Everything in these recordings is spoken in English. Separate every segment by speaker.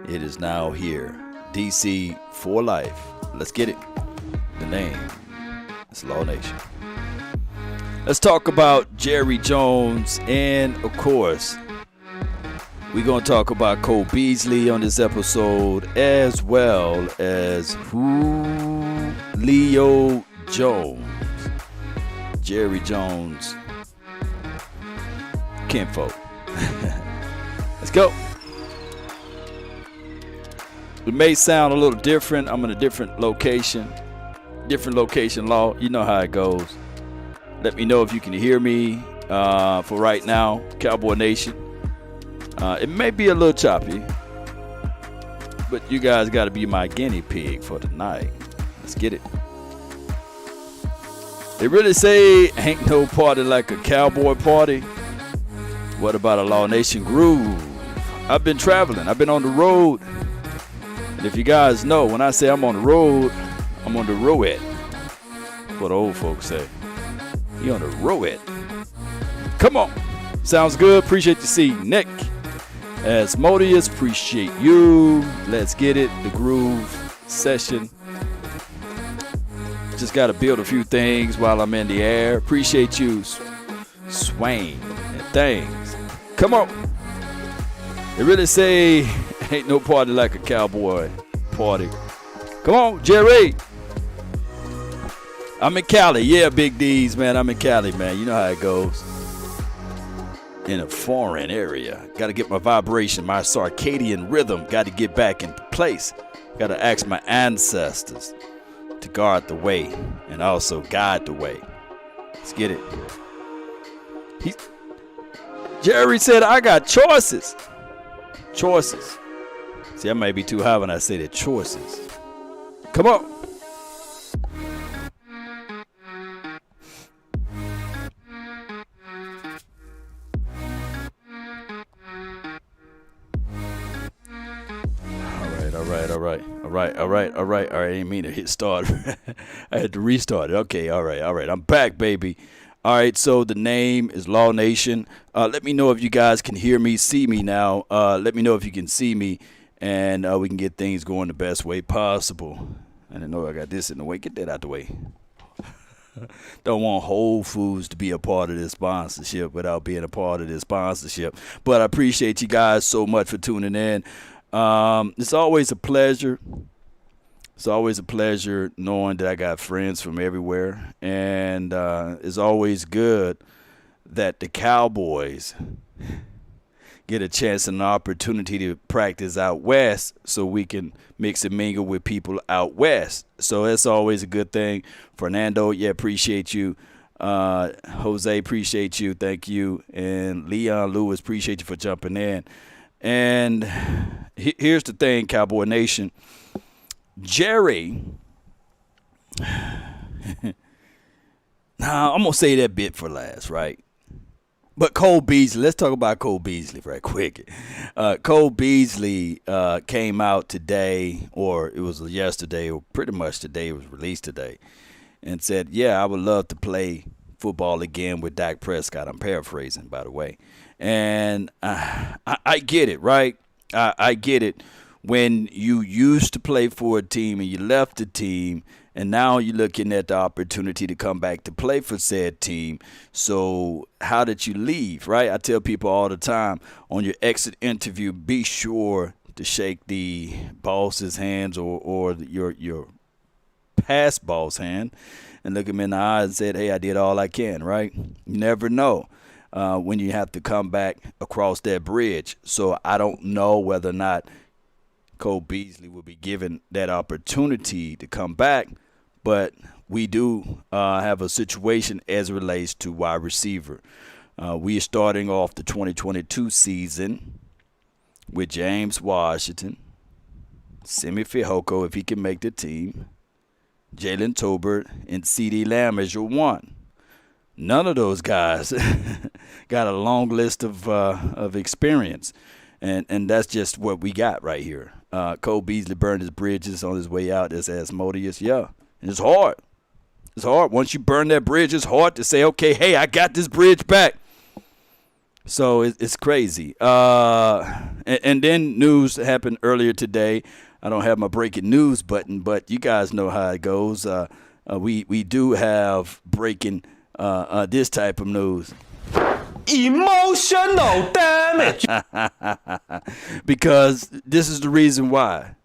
Speaker 1: It is now here. DC for life. Let's get it. The name is Law Nation. Let's talk about Jerry Jones, and of course, we're going to talk about Cole Beasley on this episode, as well as Julio Jones. Jerry Jones, kinfolk. Let's go. It may sound a little different. I'm in a different location. Law. You know how it goes. Let me know if you can hear me for right now, Cowboy Nation. It may be a little choppy, but you guys got to be my guinea pig for tonight. Let's get it. They really say ain't no party like a cowboy party. What about a Law Nation groove? I've been traveling. I've been on the road. And if you guys know, when I say I'm on the road, I'm on the road. That's what the old folks say. You on the road. Come on. Sounds good. Appreciate to see Nick. Asmodeus, appreciate you. Let's get it. The groove session. Just got to build a few things while I'm in the air. Appreciate you, Swain and things. Come on. They really say ain't no party like a cowboy party. Come on, Jerry. I'm in Cali. Yeah, Big D's, man. I'm in Cali, man. You know how it goes. In a foreign area. Got to get my vibration, my circadian rhythm. Got to get back into place. Got to ask my ancestors to guard the way and also guide the way. Let's get it. Jerry said, I got choices. Choices. See, I might be too high when I say the choices. Come on. All right. I didn't mean to hit start. I had to restart it. Okay, all right. I'm back, baby. All right, so the name is Law Nation. Let me know if you guys can hear me, see me now. Let me know if you can see me, and we can get things going the best way possible. I didn't know I got this in the way. Get that out the way. Don't want Whole Foods to be a part of this sponsorship without being a part of this sponsorship. But I appreciate you guys so much for tuning in. It's always a pleasure. It's always a pleasure knowing that I got friends from everywhere. And it's always good that the Cowboys get a chance and an opportunity to practice out west so we can mix and mingle with people out west. So that's always a good thing. Fernando, yeah, appreciate you. Jose, appreciate you. Thank you. And Leon Lewis, appreciate you for jumping in. And here's the thing, Cowboy Nation. Jerry, now I'm going to say that bit for last, right? But Cole Beasley, let's talk about Cole Beasley right quick. Cole Beasley came out today, or it was yesterday, or pretty much today, it was released today, and said, yeah, I would love to play football again with Dak Prescott. I'm paraphrasing, by the way. And I get it, right? I get it. When you used to play for a team and you left the team, and now you're looking at the opportunity to come back to play for said team. So how did you leave, right? I tell people all the time, on your exit interview, be sure to shake the boss's hands or your past boss hand and look him in the eye and say, hey, I did all I can, right? You never know when you have to come back across that bridge. So I don't know whether or not Cole Beasley will be given that opportunity to come back, but we do have a situation as it relates to wide receiver. We are starting off the 2022 season with James Washington, Simi Fehoko, if he can make the team, Jalen Tolbert, and CeeDee Lamb as your one. None of those guys got a long list of experience, and that's just what we got right here. Cole Beasley burned his bridges on his way out as Asmodeus. Yeah, and it's hard. It's hard. Once you burn that bridge, it's hard to say, okay, hey, I got this bridge back. So it's crazy. And then news happened earlier today. I don't have my breaking news button, but you guys know how it goes. We do have breaking this type of news.
Speaker 2: Emotional damage.
Speaker 1: Because this is the reason why.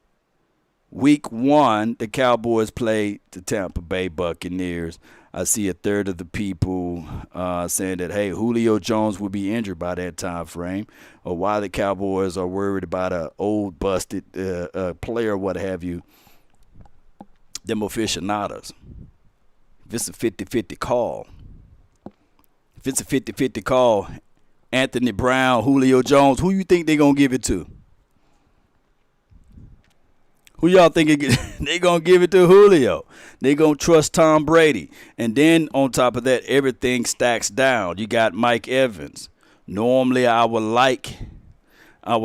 Speaker 1: Week 1, the Cowboys played the Tampa Bay Buccaneers. I see a third of the people saying that, hey, Julio Jones will be injured by that time frame, or why the Cowboys are worried about an old busted player, what have you. Them aficionados. If it's a 50-50 call, Anthony Brown, Julio Jones, who you think they're going to give it to? Who y'all think they going to give it to? Julio. They going to trust Tom Brady. And then on top of that, everything stacks down. You got Mike Evans. Normally I would like, let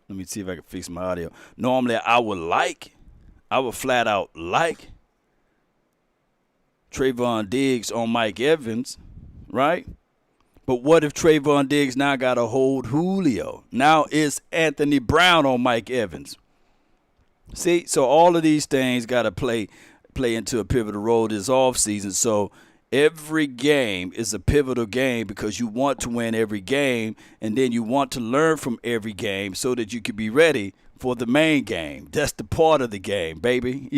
Speaker 1: me see if I can fix my audio. Normally I would flat out like Trayvon Diggs on Mike Evans, right? But what if Trayvon Diggs now got to hold Julio? Now it's Anthony Brown on Mike Evans. See, so all of these things got to play into a pivotal role this offseason. So every game is a pivotal game because you want to win every game, and then you want to learn from every game so that you can be ready for the main game. That's the part of the game, baby.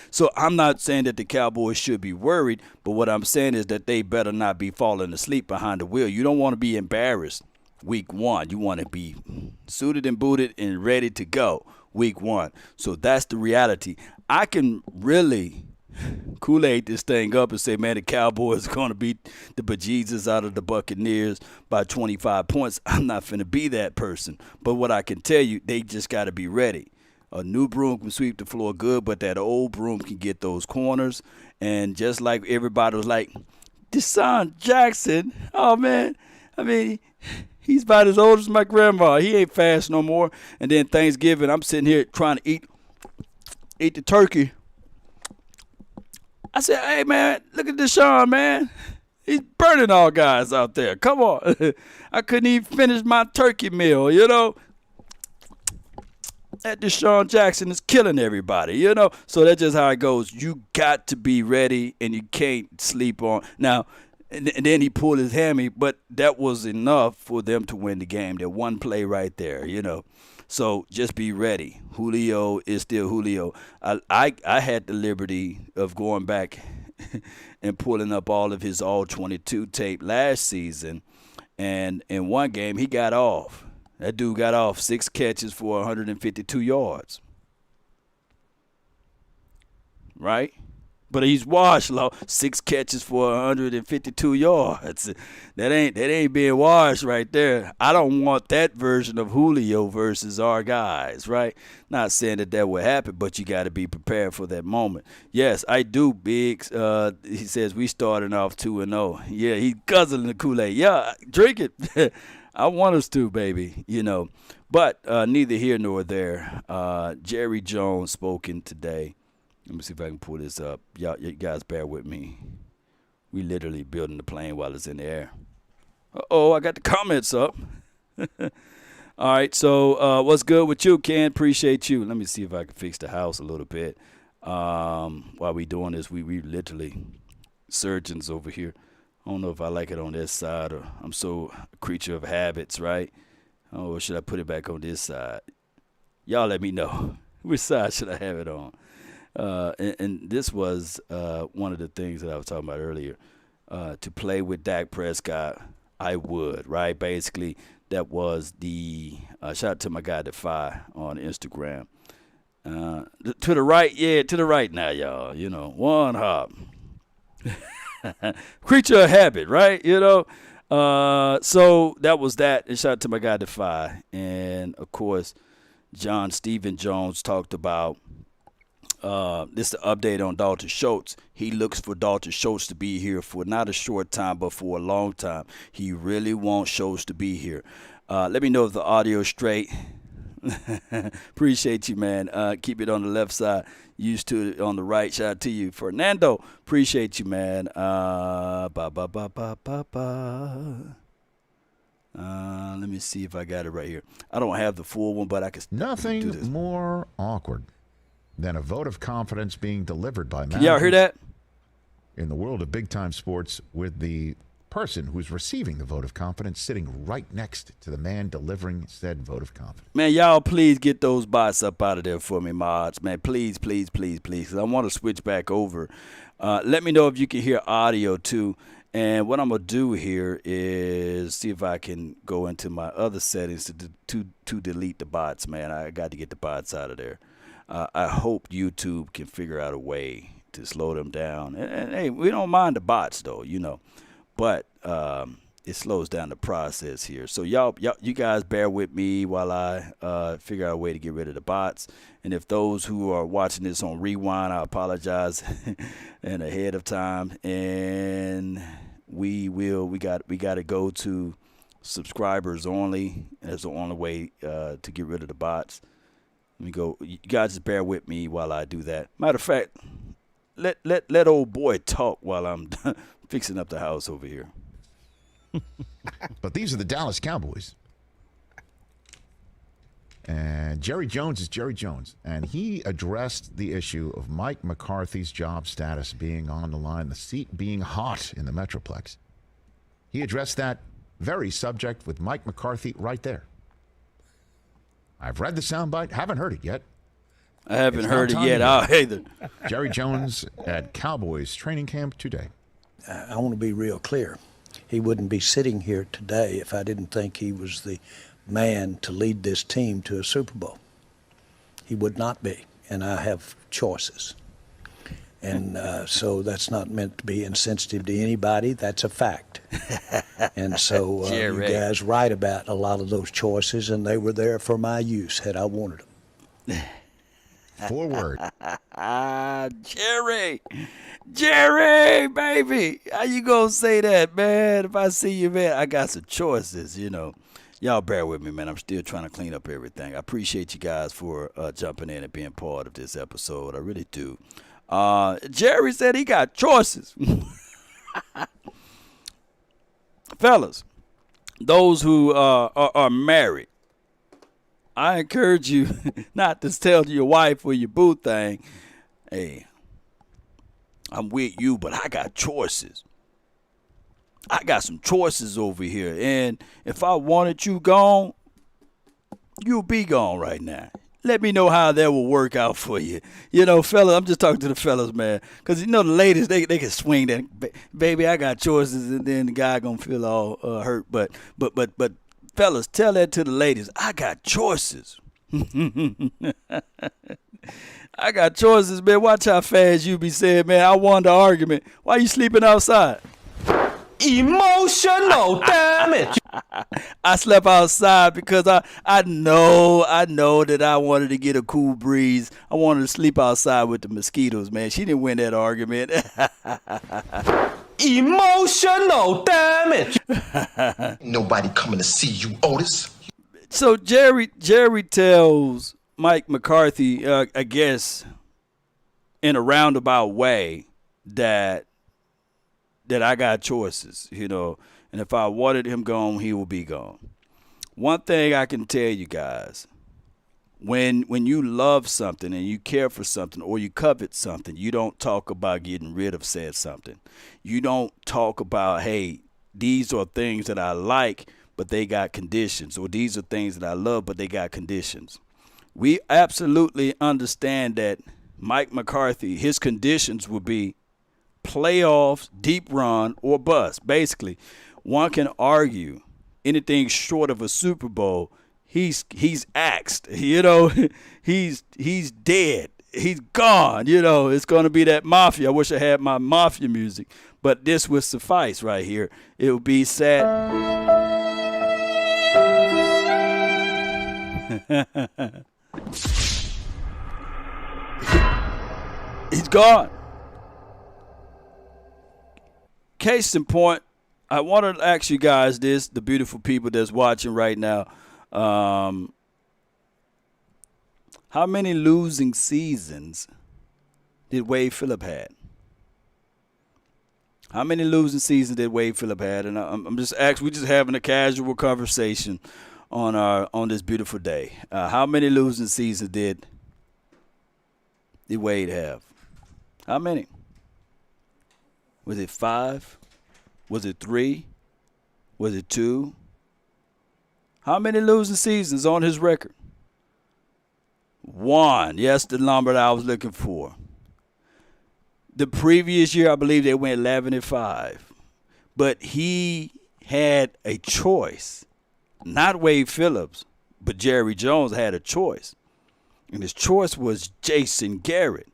Speaker 1: So I'm not saying that the Cowboys should be worried, but what I'm saying is that they better not be falling asleep behind the wheel. You don't want to be embarrassed week 1. You want to be suited and booted and ready to go week 1. So that's the reality. I can really Kool-Aid this thing up and say, man, the Cowboys are going to beat the bejesus out of the Buccaneers by 25 points. I'm not finna be that person. But what I can tell you, they just got to be ready. A new broom can sweep the floor good, but that old broom can get those corners. And just like everybody was like, Deshaun Jackson, oh, man, I mean, he's about as old as my grandma. He ain't fast no more. And then Thanksgiving, I'm sitting here trying to eat the turkey. I said, hey, man, look at Deshaun, man. He's burning all guys out there. Come on. I couldn't even finish my turkey meal, That Deshaun Jackson is killing everybody, So that's just how it goes. You got to be ready, and you can't sleep on. Now, and then he pulled his hammy, but that was enough for them to win the game. That one play right there, So just be ready. Julio is still Julio. I had the liberty of going back and pulling up all of his all-22 tape last season, and in one game he got off. That dude got off 6 catches for 152 yards. Right? But he's washed, 6 catches for 152 yards. That ain't being washed right there. I don't want that version of Julio versus our guys, right? Not saying that would happen, but you got to be prepared for that moment. Yes, I do, Biggs. He says we starting off 2-0. Yeah, he's guzzling the Kool-Aid. Yeah, drink it. I want us to, baby, But neither here nor there. Jerry Jones spoken today. Let me see if I can pull this up. Y'all, you guys bear with me. We literally building the plane while it's in the air. Uh-oh, I got the comments up. All right, so what's good with you, Ken? Appreciate you. Let me see if I can fix the house a little bit. While we doing this, we literally surgeons over here. I don't know if I like it on this side or I'm so a creature of habits, right? Oh, should I put it back on this side? Y'all let me know. Which side should I have it on? And this was one of the things that I was talking about earlier. To play with Dak Prescott, I would, right? Basically, that was the shout out to my guy Defy on Instagram. To the right, to the right now, y'all. One hop. Creature of habit, right? So that was that. And shout out to my guy Defy. And, of course, John Stephen Jones talked about this is the update on Dalton Schultz. He looks for Dalton Schultz to be here for not a short time, but for a long time. He really wants Schultz to be here. Let me know if the audio is straight. Appreciate you, man. Keep it on the left side. Used to it on the right. Shout out to you. Fernando, appreciate you, man. Let me see if I got it right here. I don't have the full one, but I can
Speaker 2: Nothing
Speaker 1: do this.
Speaker 2: more awkward than a vote of confidence being delivered by
Speaker 1: Can y'all hear that?
Speaker 2: in the world of big-time sports, with the person who's receiving the vote of confidence sitting right next to the man delivering said vote of confidence.
Speaker 1: Man, y'all please get those bots up out of there for me, mods. Man, please, please, please, please. 'Cause I want to switch back over. Let me know if you can hear audio too. And what I'm going to do here is see if I can go into my other settings to delete the bots, man. I got to get the bots out of there. I hope YouTube can figure out a way to slow them down. And hey, we don't mind the bots, though, but it slows down the process here. So you guys bear with me while I figure out a way to get rid of the bots. And if those who are watching this on rewind, I apologize and ahead of time. And we got to go to subscribers only. That's the only way to get rid of the bots. Let me go. You guys just bear with me while I do that. Matter of fact, let old boy talk while I'm fixing up the house over here.
Speaker 2: But these are the Dallas Cowboys. And Jerry Jones is Jerry Jones. And he addressed the issue of Mike McCarthy's job status being on the line, the seat being hot in the Metroplex. He addressed that very subject with Mike McCarthy right there. I've read the soundbite, haven't heard it yet.
Speaker 1: I haven't heard it yet either.
Speaker 2: Jerry Jones at Cowboys training camp today.
Speaker 3: I want to be real clear. He wouldn't be sitting here today if I didn't think he was the man to lead this team to a Super Bowl. He would not be, and I have choices. And so that's not meant to be insensitive to anybody. That's a fact. And so you guys write about a lot of those choices, and they were there for my use had I wanted them.
Speaker 2: Forward.
Speaker 1: Jerry, baby. How you gonna say that, man? If I see you, man, I got some choices, Y'all bear with me, man. I'm still trying to clean up everything. I appreciate you guys for jumping in and being part of this episode. I really do. Jerry said he got choices. Fellas, those who are married, I encourage you not to tell your wife or your boo thing, hey, I'm with you, but I got choices. I got some choices over here. And if I wanted you gone, you'll be gone right now. Let me know how that will work out for you. Fellas, I'm just talking to the fellas, man. Because, the ladies, they can swing that. Baby, I got choices, and then the guy going to feel all hurt. But fellas, tell that to the ladies. I got choices. I got choices, man. Watch how fast you be saying, man, I won the argument. Why you sleeping outside?
Speaker 4: Emotional damage.
Speaker 1: I slept outside because I know that I wanted to get a cool breeze. I wanted to sleep outside with the mosquitoes, man. She didn't win that argument.
Speaker 4: Emotional damage.
Speaker 5: Nobody coming to see you, Otis.
Speaker 1: So Jerry tells Mike McCarthy, I guess, in a roundabout way, that I got choices, and if I wanted him gone, he will be gone. One thing I can tell you guys, when you love something and you care for something or you covet something, you don't talk about getting rid of said something. You don't talk about, hey, these are things that I like, but they got conditions, or these are things that I love, but they got conditions. We absolutely understand that Mike McCarthy, his conditions will be playoffs, deep run, or bust. Basically, one can argue anything short of a Super Bowl, he's axed. He's dead. He's gone. It's going to be that Mafia. I wish I had my Mafia music, but this would suffice right here. It would be sad. He's gone. Case in point, I want to ask you guys this, the beautiful people that's watching right now. How many losing seasons did Wade Phillip had? How many losing seasons did Wade Phillip had? And I'm just asking. We're just having a casual conversation on this beautiful day. How many losing seasons did Wade have? How many? Was it 5? Was it 3? Was it 2? How many losing seasons on his record? 1. Yes, the number that I was looking for. The previous year, I believe they went 11-5. But he had a choice. Not Wade Phillips, but Jerry Jones had a choice. And his choice was Jason Garrett.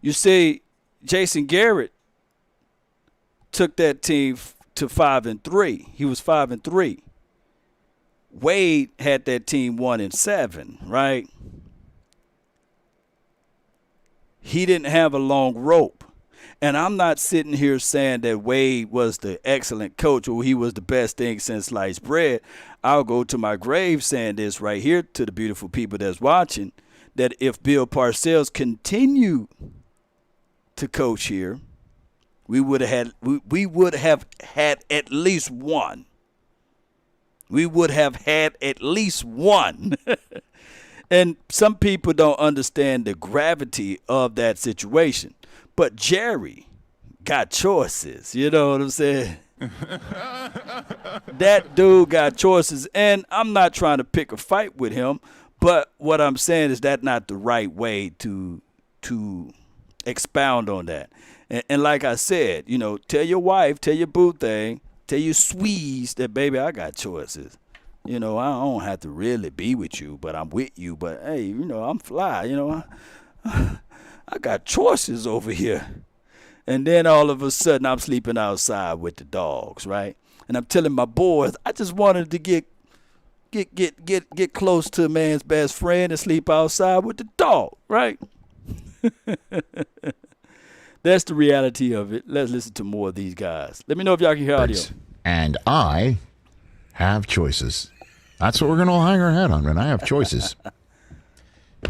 Speaker 1: You see, Jason Garrett took that team to 5-3. He was 5-3. Wade had that team 1-7, right? He didn't have a long rope. And I'm not sitting here saying that Wade was the excellent coach or he was the best thing since sliced bread. I'll go to my grave saying this right here to the beautiful people that's watching, that if Bill Parcells continued to coach here, we would have had at least one. We would have had at least one. And some people don't understand the gravity of that situation. But Jerry got choices. You know what I'm saying? That dude got choices. And I'm not trying to pick a fight with him. But what I'm saying is that's not the right way to expound on that. And like I said, you know, tell your wife, tell your boo thing, tell your squeeze that, baby, I got choices. You know, I don't have to really be with you, but I'm with you. But, hey, you know, I'm fly. You know, I got choices over here. And then all of a sudden I'm sleeping outside with the dogs, right? And I'm telling my boys, I just wanted to get close to a man's best friend and sleep outside with the dog, right? That's the reality of it. Let's listen to more of these guys. Let me know if y'all can hear audio.
Speaker 2: And I have choices. That's what we're going to hang our hat on, man. I have choices.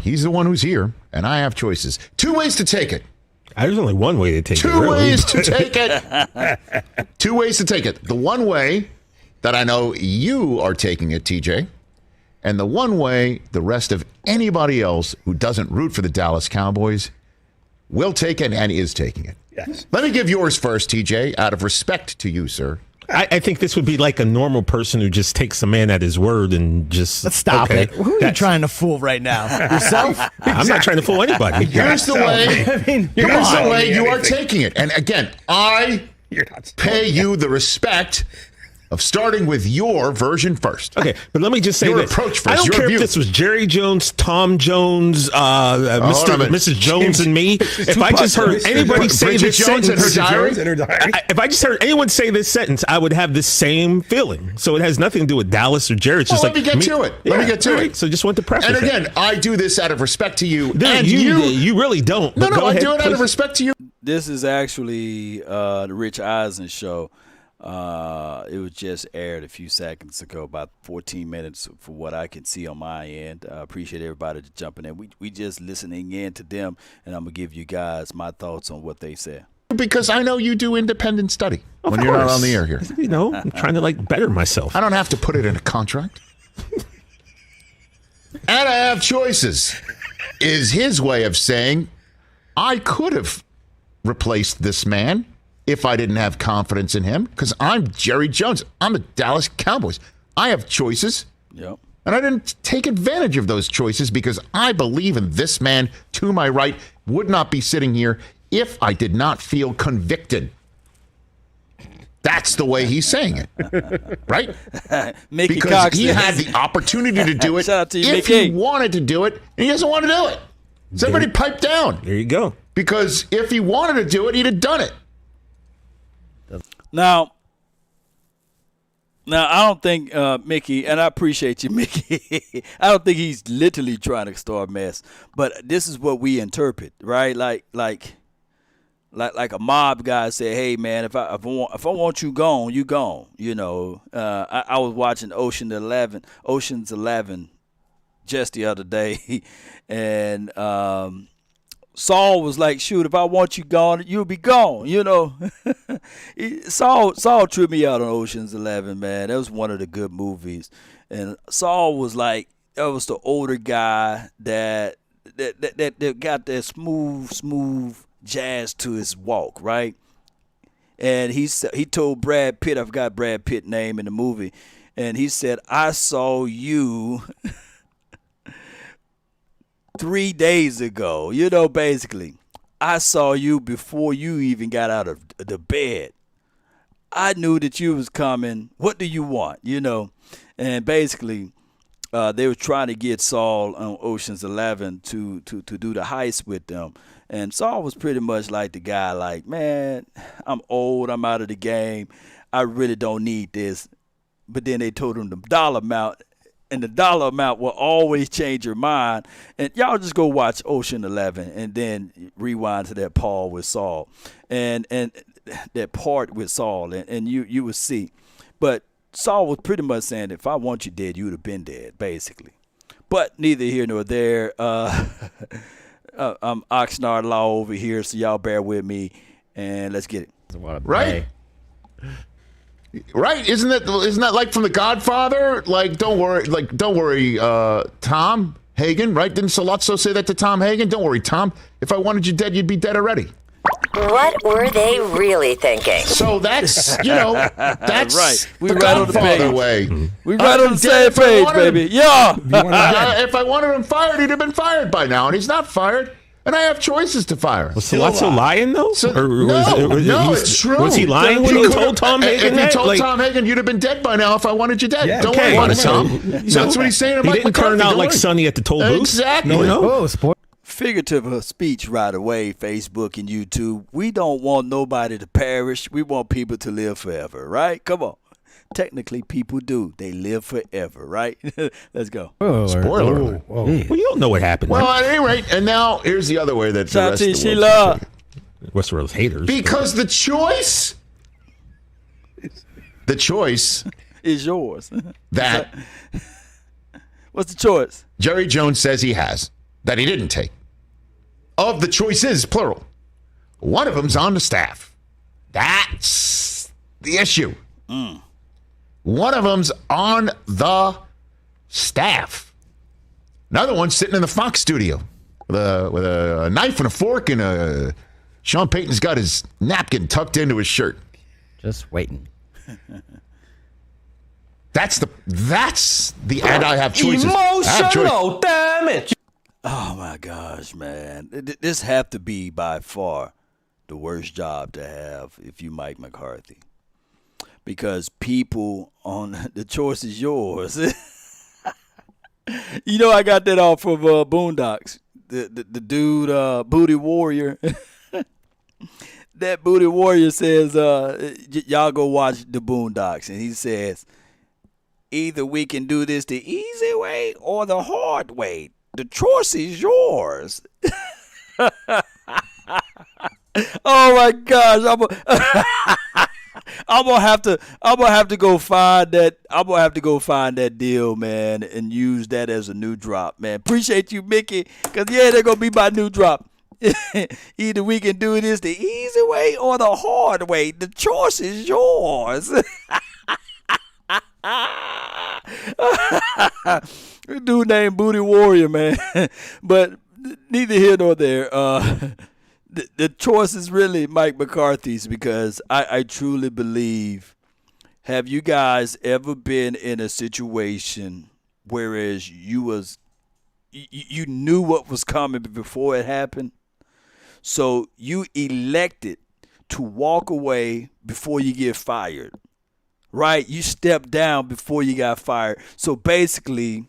Speaker 2: He's the one who's here, and I have choices. 2 ways to take it.
Speaker 6: There's only one way to take it.
Speaker 2: 2 ways to take it. 2 ways to take it. The one way that I know you are taking it, TJ, and the one way the rest of anybody else who doesn't root for the Dallas Cowboys will take it and is taking it.
Speaker 6: Yes.
Speaker 2: Let me give yours first, TJ, out of respect to you, sir.
Speaker 6: I think this would be like a normal person who just takes a man at his word and just...
Speaker 7: Let's stop it. Who are you trying to fool right now? Yourself?
Speaker 6: I'm not trying to fool anybody.
Speaker 2: Here's the way. Here's the way you are taking it. And again, I pay you the respect of starting with your version first.
Speaker 6: Okay, but let me just say
Speaker 2: your
Speaker 6: this.
Speaker 2: Approach first.
Speaker 6: I don't
Speaker 2: your
Speaker 6: care
Speaker 2: view.
Speaker 6: if this was Jerry Jones, Tom Jones, Mrs. Jones, and me. If I just heard anybody say this
Speaker 2: Jones
Speaker 6: sentence,
Speaker 2: and her diary.
Speaker 6: If I just heard anyone say this sentence, I would have the same feeling. So it has nothing to do with Dallas or Jerry. It's just
Speaker 2: let me get to it. Let me get to it.
Speaker 6: So just want to preface
Speaker 2: And
Speaker 6: it.
Speaker 2: again, I do this out of respect to you.
Speaker 6: Dude,
Speaker 2: and
Speaker 6: you really don't.
Speaker 2: No,
Speaker 6: Go
Speaker 2: I
Speaker 6: ahead,
Speaker 2: do it out of
Speaker 6: please.
Speaker 2: respect to you.
Speaker 1: This is actually the Rich Eisen show. It was just aired a few seconds ago, about 14 minutes for what I can see on my end. I appreciate everybody jumping in. We just listening in to them, and I'm going to give you guys my thoughts on what they said.
Speaker 2: Because I know you do independent study when you're not on the air here.
Speaker 6: You know, I'm trying to better myself.
Speaker 2: I don't have to put it in a contract. And I have choices, is his way of saying I could have replaced this man if I didn't have confidence in him, because I'm Jerry Jones. I'm the Dallas Cowboys. I have choices.
Speaker 1: Yep.
Speaker 2: And I didn't take advantage of those choices because I believe in this man to my right would not be sitting here if I did not feel convicted. That's the way he's saying it, right?
Speaker 1: Mickey
Speaker 2: because
Speaker 1: Cox
Speaker 2: he
Speaker 1: is-
Speaker 2: had the opportunity to do it
Speaker 1: Shout out to you,
Speaker 2: if
Speaker 1: Mickey.
Speaker 2: he wanted to do it, and he doesn't want to do it. Somebody pipe down.
Speaker 6: There you go.
Speaker 2: Because if he wanted to do it, he'd have done it.
Speaker 1: Now, I don't think Mickey, and I appreciate you, Mickey. I don't think he's literally trying to start a mess, but this is what we interpret, right? Like a mob guy said, "Hey, man, if I want you gone, you gone." You know, I was watching Ocean's 11 just the other day, and Saul was like, shoot, if I want you gone, you'll be gone, you know. Saul tripped me out on Ocean's 11, man. That was one of the good movies. And Saul was like, that was the older guy that got that smooth jazz to his walk, right? And he told Brad Pitt, I forgot Brad Pitt's name in the movie, and he said, I saw you 3 days ago. You know, basically, I saw you before you even got out of the bed. I knew that you was coming. What do you want? You know, and basically, they were trying to get Saul on Ocean's 11 to do the heist with them. And Saul was pretty much like the guy, like, man, I'm old, I'm out of the game, I really don't need this. But then they told him the dollar amount, and the dollar amount will always change your mind. And y'all just go watch Ocean 11 and then rewind to that part with Saul and that part with Saul, and you will see. But Saul was pretty much saying, if I want you dead, you would have been dead, basically. But neither here nor there. I'm Oxnard Law over here, so y'all bear with me, and let's get it.
Speaker 2: Right? Right? Isn't that like from The Godfather? Like, don't worry, Tom Hagen, right? Didn't Sollozzo say that to Tom Hagen? Don't worry, Tom. If I wanted you dead, you'd be dead already.
Speaker 8: What were they really thinking?
Speaker 2: So that's, that's
Speaker 1: right. We
Speaker 2: the
Speaker 1: right on the
Speaker 2: Godfather
Speaker 1: page.
Speaker 2: way.
Speaker 1: We right on the same page, baby. Yeah.
Speaker 2: If I wanted him fired, he'd have been fired by now, and he's not fired. And I have choices to fire.
Speaker 6: Was Sollozzo lying, though?
Speaker 2: No, it's true.
Speaker 6: Was he lying when he told Tom Hagen that?
Speaker 2: If he told Tom Hagen, you'd have been dead by now if I wanted you dead.
Speaker 7: Yeah,
Speaker 2: Don't
Speaker 6: okay.
Speaker 2: worry about it, Tom. So that's what he's saying to Mike
Speaker 6: He didn't
Speaker 2: McCarthy.
Speaker 6: turn out
Speaker 2: Don't
Speaker 6: like
Speaker 2: worry.
Speaker 6: Sonny at the toll booth.
Speaker 2: Exactly.
Speaker 6: No.
Speaker 7: Oh, sport.
Speaker 1: Figurative speech right away, Facebook and YouTube. We don't want nobody to perish. We want people to live forever, right? Come on. Technically, people do. They live forever, right? Let's go.
Speaker 2: Spoiler alert.
Speaker 6: Well, you don't know what happened.
Speaker 2: Well, at any rate, and now here's the other way that the rest of the
Speaker 1: Shati
Speaker 2: world
Speaker 1: Sheila.
Speaker 6: Westeros haters.
Speaker 2: Because the choice
Speaker 1: Is yours.
Speaker 2: that
Speaker 1: What's the choice?
Speaker 2: Jerry Jones says he has, that he didn't take, of the choices, plural, one of them's on the staff. That's the issue. One of them's on the staff. Another one's sitting in the Fox studio with a knife and a fork, and Sean Payton's got his napkin tucked into his shirt.
Speaker 7: Just waiting.
Speaker 2: That's the and I have choices.
Speaker 4: Emotional damage.
Speaker 1: Oh, my gosh, man. This have to be by far the worst job to have if you Mike McCarthy. Because people on the choice is yours. You know, I got that off of Boondocks. The dude, Booty Warrior. That Booty Warrior says, y'all go watch the Boondocks. And he says, either we can do this the easy way or the hard way. The choice is yours. Oh my gosh! I'm gonna have to go find that. I'm gonna have to go find that deal, man, and use that as a new drop, man. Appreciate you, Mickey, because they're gonna be my new drop. Either we can do this the easy way or the hard way. The choice is yours. A dude named Booty Warrior, man. But neither here nor there. The choice is really Mike McCarthy's, because I truly believe, have you guys ever been in a situation whereas you knew what was coming before it happened? So you elected to walk away before you get fired, right? You stepped down before you got fired. So basically,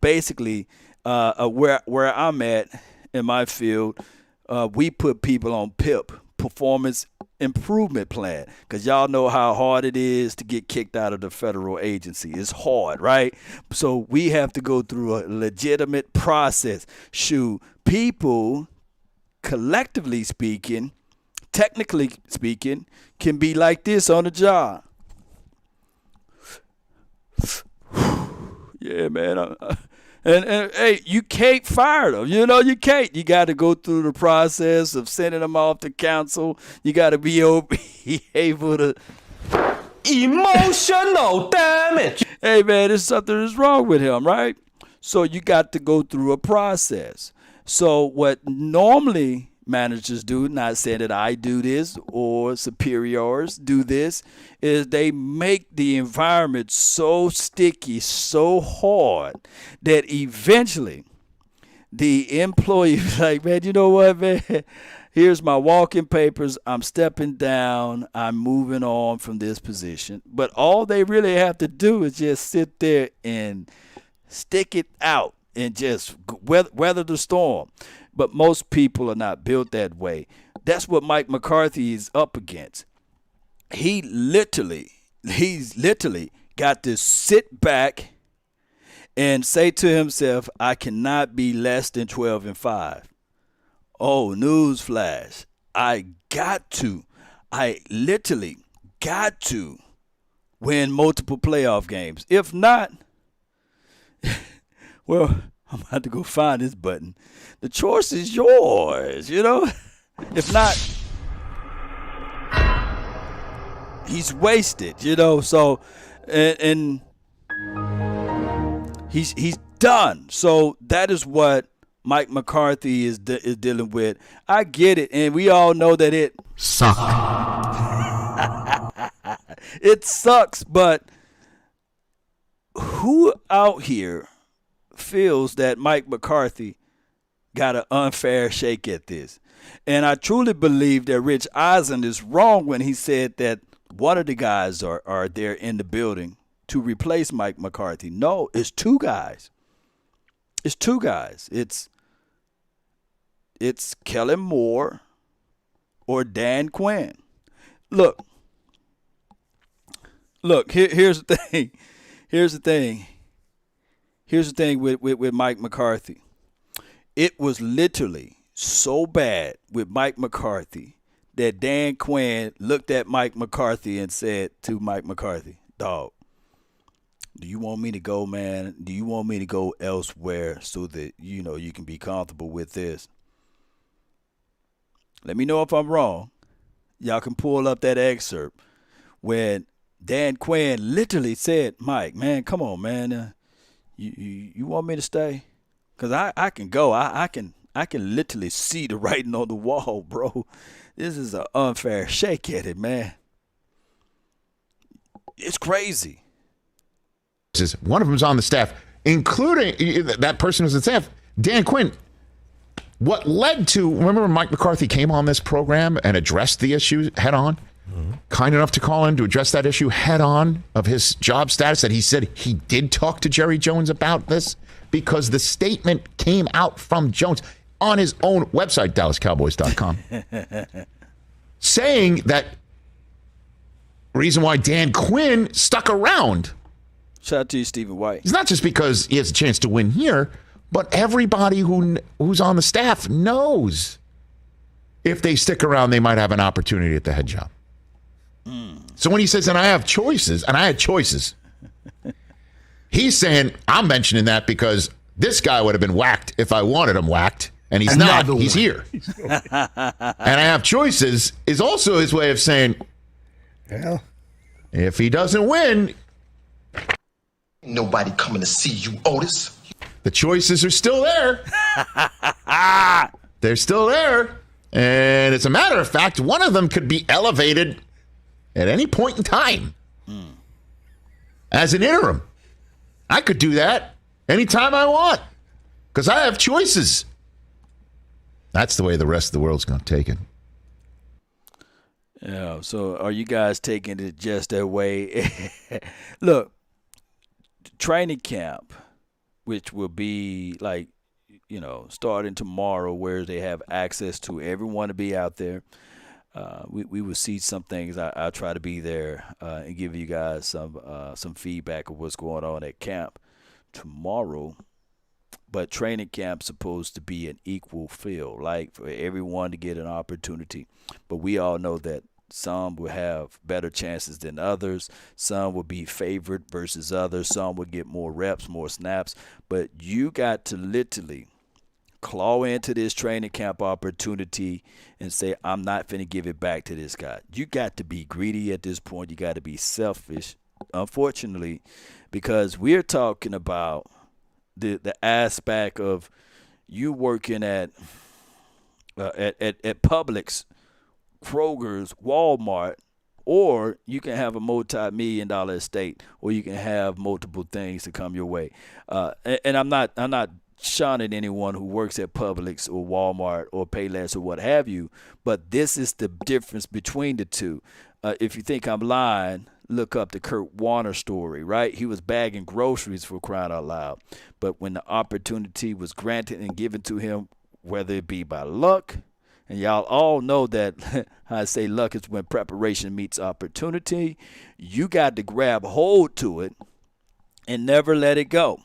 Speaker 1: where I'm at in my field, we put people on PIP, Performance Improvement Plan, because y'all know how hard it is to get kicked out of the federal agency. It's hard, right? So we have to go through a legitimate process. Shoot, people, collectively speaking, technically speaking, can be like this on the job. Yeah, man. And hey, you can't fire them. You know, you can't. You got to go through the process of sending them off to council. You got to be able to.
Speaker 4: Emotional damage.
Speaker 1: Hey, man, there's something that's wrong with him, right? So you got to go through a process. So what normally managers do, not saying that I do this or superiors do this, is they make the environment so sticky, so hard that eventually the employee is like, man, you know what, man? Here's my walking papers. I'm stepping down. I'm moving on from this position. But all they really have to do is just sit there and stick it out and just weather the storm. But most people are not built that way. That's what Mike McCarthy is up against. He's literally got to sit back and say to himself, I cannot be less than 12-5. Oh, newsflash. I literally got to win multiple playoff games. If not, well, I'm about to go find this button. The choice is yours, you know? If not, he's wasted, you know? So, and he's done. So that is what Mike McCarthy is dealing with. I get it, and we all know that it
Speaker 6: sucks.
Speaker 1: It sucks, but who out here feels that Mike McCarthy got an unfair shake at this? And I truly believe that Rich Eisen is wrong when he said that one of the guys are there in the building to replace Mike McCarthy. No, it's two guys. It's two guys. It's Kellen Moore or Dan Quinn. Look, here's the thing. Here's the thing with Mike McCarthy. It was literally so bad with Mike McCarthy that Dan Quinn looked at Mike McCarthy and said to Mike McCarthy, dog, do you want me to go, man? Do you want me to go elsewhere so that, you know, you can be comfortable with this? Let me know if I'm wrong. Y'all can pull up that excerpt when Dan Quinn literally said, Mike, man, come on, man. You want me to stay? Because I can go. I can literally see the writing on the wall, bro. This is an unfair shake at it, man. It's crazy.
Speaker 2: One of them's on the staff, including that person who's on the staff, Dan Quinn. What led to, remember when Mike McCarthy came on this program and addressed the issue head on? Mm-hmm. Kind enough to call in to address that issue head on of his job status, that he said he did talk to Jerry Jones about this, because the statement came out from Jones on his own website, DallasCowboys.com, saying that reason why Dan Quinn stuck around.
Speaker 1: Shout out to you, Stephen White.
Speaker 2: It's not just because he has a chance to win here, but everybody who's on the staff knows if they stick around, they might have an opportunity at the head job. So when he says, and I have choices, and I had choices, he's saying, I'm mentioning that because this guy would have been whacked if I wanted him whacked, and he's not. He's here. And I have choices is also his way of saying, well, if he doesn't win,
Speaker 5: nobody coming to see you, Otis.
Speaker 2: The choices are still there. They're still there. And as a matter of fact, one of them could be elevated at any point in time as an interim. I could do that anytime I want because I have choices. That's the way the rest of the world's going to take it.
Speaker 1: Yeah, so are you guys taking it just that way? Look, training camp, which will be like, you know, starting tomorrow, where they have access to everyone to be out there. We will see some things. I'll try to be there and give you guys some feedback of what's going on at camp tomorrow. But training camp's supposed to be an equal feel, like for everyone to get an opportunity. But we all know that Some will have better chances than others. Some will be favored versus others. Some will get more reps, more snaps. But you got to literally claw into this training camp opportunity and say, I'm not finna give it back to this guy. You got to be greedy at this point. You got to be selfish, unfortunately, because we're talking about the aspect of you working at Publix, Kroger's, Walmart, or you can have a multi-million-dollar estate, or you can have multiple things to come your way. And I'm not shunning anyone who works at Publix or Walmart or Payless or what have you, but this is the difference between the two. If you think I'm lying, look up the Kurt Warner story, right? He was bagging groceries, for crying out loud. But when the opportunity was granted and given to him, whether it be by luck, and y'all all know that I say luck is when preparation meets opportunity, you got to grab hold to it and never let it go.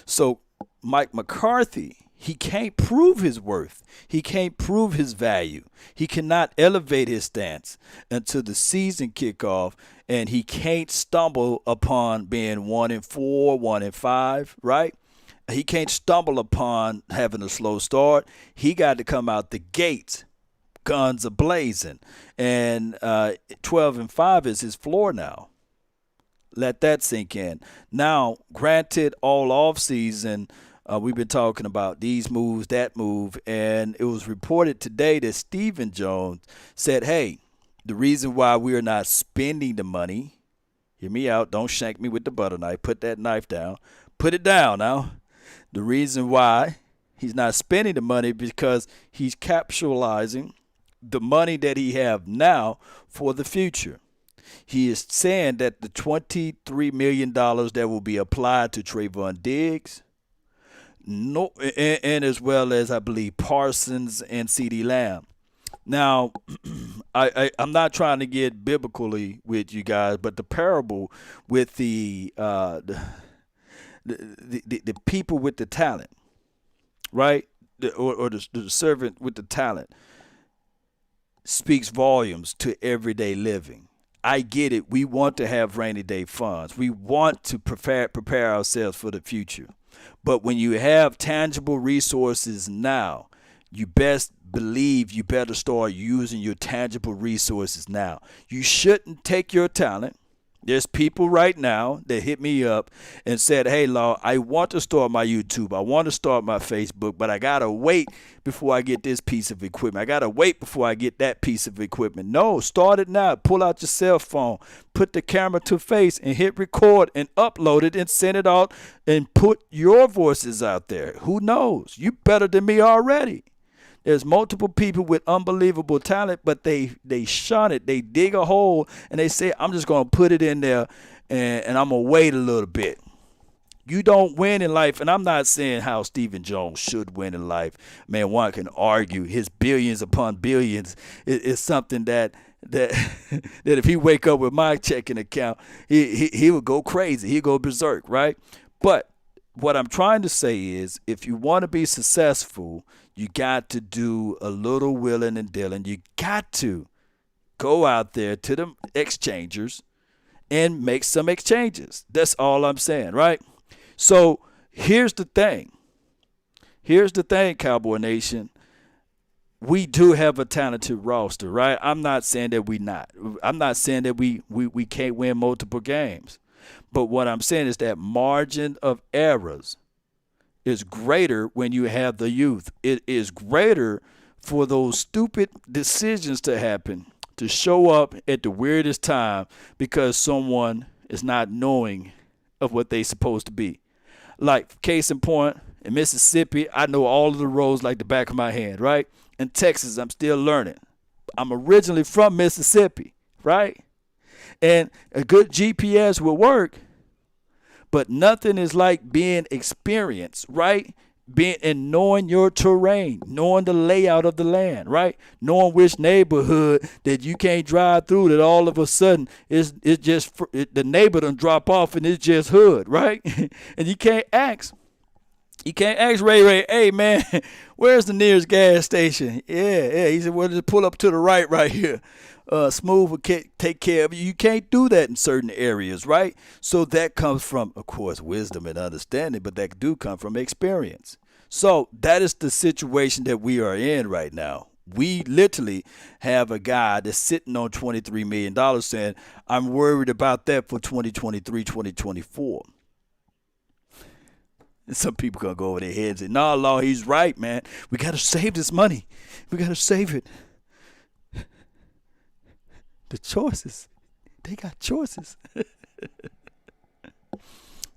Speaker 1: So Mike McCarthy, he can't prove his worth. He can't prove his value. He cannot elevate his stance until the season kickoff, and he can't stumble upon being 1-4, 1-5, right? He can't stumble upon having a slow start. He got to come out the gates, guns a-blazing. And 12-5 is his floor now. Let that sink in. Now, granted, all offseason, we've been talking about these moves, that move, and it was reported today that Stephen Jones said, hey, the reason why we are not spending the money, hear me out, don't shank me with the butter knife, put that knife down, put it down now. The reason why he's not spending the money because he's capitalizing the money that he have now for the future. He is saying that the $23 million that will be applied to Trayvon Diggs, and as well as, I believe, Parsons and CeeDee Lamb. Now, I'm not trying to get biblically with you guys, but the parable with the people with the talent, right? Or the servant with the talent speaks volumes to everyday living. I get it. We want to have rainy day funds. We want to prepare ourselves for the future. But when you have tangible resources now, you best believe you better start using your tangible resources now. You shouldn't take your talent. There's people right now that hit me up and said, hey, Law, I want to start my YouTube. I want to start my Facebook, but I got to wait before I get this piece of equipment. I got to wait before I get that piece of equipment. No, start it now. Pull out your cell phone, put the camera to face and hit record and upload it and send it out and put your voices out there. Who knows? You better than me already. There's multiple people with unbelievable talent, but they shun it. They dig a hole, and they say, I'm just going to put it in there, and I'm going to wait a little bit. You don't win in life, and I'm not saying how Stephen Jones should win in life. Man, one can argue his billions upon billions is something that if he wake up with my checking account, he would go crazy. He'd go berserk, right? But what I'm trying to say is if you want to be successful, you got to do a little willing and dealing. You got to go out there to the exchangers and make some exchanges. That's all I'm saying, right? So here's the thing. Here's the thing, Cowboy Nation. We do have a talented roster, right? I'm not saying that we not. I'm not saying that we can't win multiple games. But what I'm saying is that margin of errors is greater when you have the youth. It is greater for those stupid decisions to happen, to show up at the weirdest time because someone is not knowing of what they're supposed to be. Like, case in point, in Mississippi, I know all of the roads like the back of my hand, right? In Texas, I'm still learning. I'm originally from Mississippi, right? And a good GPS will work, but nothing is like being experienced, right? Being and knowing your terrain, knowing the layout of the land, right? Knowing which neighborhood that you can't drive through, that all of a sudden the neighbor done drop off and it's just hood, right? And you can't ask You can't ask Ray, hey, man, where's the nearest gas station? Yeah. He said, well, just pull up to the right here. Smooth will take care of you. You can't do that in certain areas, right? So that comes from, of course, wisdom and understanding, but that do come from experience. So that is the situation that we are in right now. We literally have a guy that's sitting on $23 million saying, I'm worried about that for 2023, 2024. And some people going to go over their heads and say, no, Law, he's right, man. We got to save this money. We got to save it. The choices. They got choices.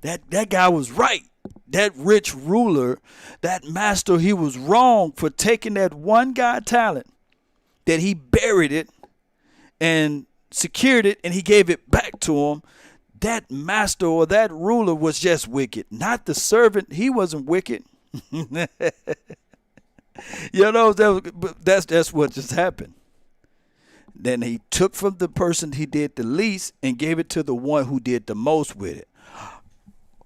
Speaker 1: That guy was right. That rich ruler, that master, he was wrong for taking that one guy talent that he buried it and secured it and he gave it back to him. That master or that ruler was just wicked, not the servant. He wasn't wicked. That's what just happened. Then he took from the person he did the least and gave it to the one who did the most with it.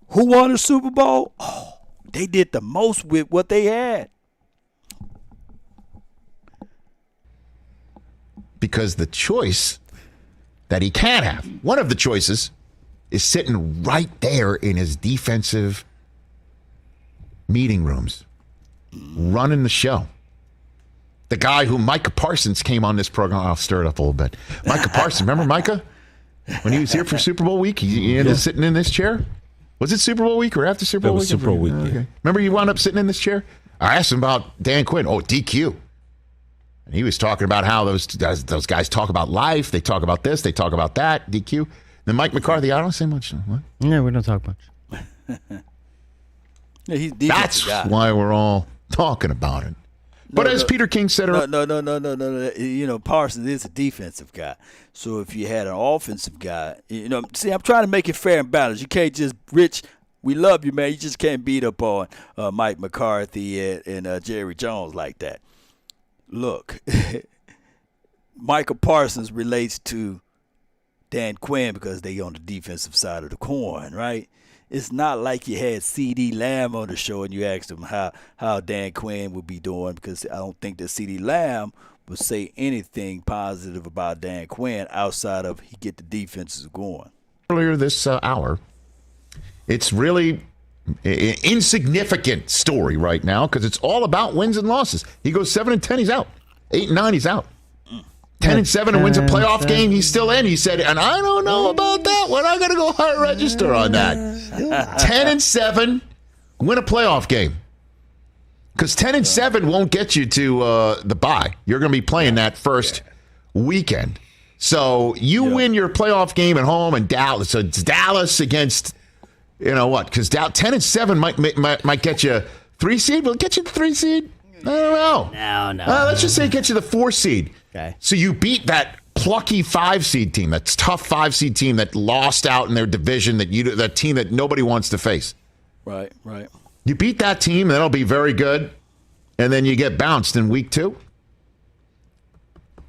Speaker 1: Who won the Super Bowl? Oh, they did the most with what they had.
Speaker 2: Because the choice that he can have, one of the choices, is sitting right there in his defensive meeting rooms, running the show. The guy who Micah Parsons came on this program, I'll stir it up a little bit. Micah Parsons, remember Micah? When he was here for Super Bowl week, he ended up sitting in this chair. Was it Super Bowl week or after Super Bowl week?
Speaker 6: Super Bowl week,
Speaker 2: okay. Remember you wound up sitting in this chair? I asked him about Dan Quinn. Oh, DQ. And he was talking about how those guys talk about life. They talk about this. They talk about that. DQ. Then Mike McCarthy, I don't say much. What?
Speaker 7: Yeah, we don't talk much.
Speaker 1: Yeah, he's
Speaker 2: That's why we're all talking about it. But as Peter King said earlier.
Speaker 1: No. Parsons is a defensive guy. So if you had an offensive guy, see, I'm trying to make it fair and balanced. You can't just, Rich, we love you, man. You just can't beat up on Mike McCarthy and Jerry Jones like that. Look, Michael Parsons relates to Dan Quinn because they on the defensive side of the coin, right? It's not like you had C.D. Lamb on the show and you asked him how Dan Quinn would be doing, because I don't think that C.D. Lamb would say anything positive about Dan Quinn outside of he get the defenses going.
Speaker 2: Earlier this hour, it's really an insignificant story right now because it's all about wins and losses. He goes 7-10, he's out. 8-9, he's out. 10-7 and wins a playoff game, he's still in. He said, and I don't know about that one. I got to go higher register on that. 10-7, win a playoff game. Because 10-7 won't get you to the bye. You're going to be playing that first weekend. So you win your playoff game at home in Dallas. So it's Dallas against, because 10-7 might get you 3 seed. Will it get you the 3 seed? I don't know.
Speaker 7: No.
Speaker 2: Let's just say it gets you the 4 seed.
Speaker 7: Okay.
Speaker 2: So you beat that plucky 5 seed team, that tough 5 seed team that lost out in their division, that team that nobody wants to face.
Speaker 1: Right.
Speaker 2: You beat that team, that'll be very good. And then you get bounced in week 2.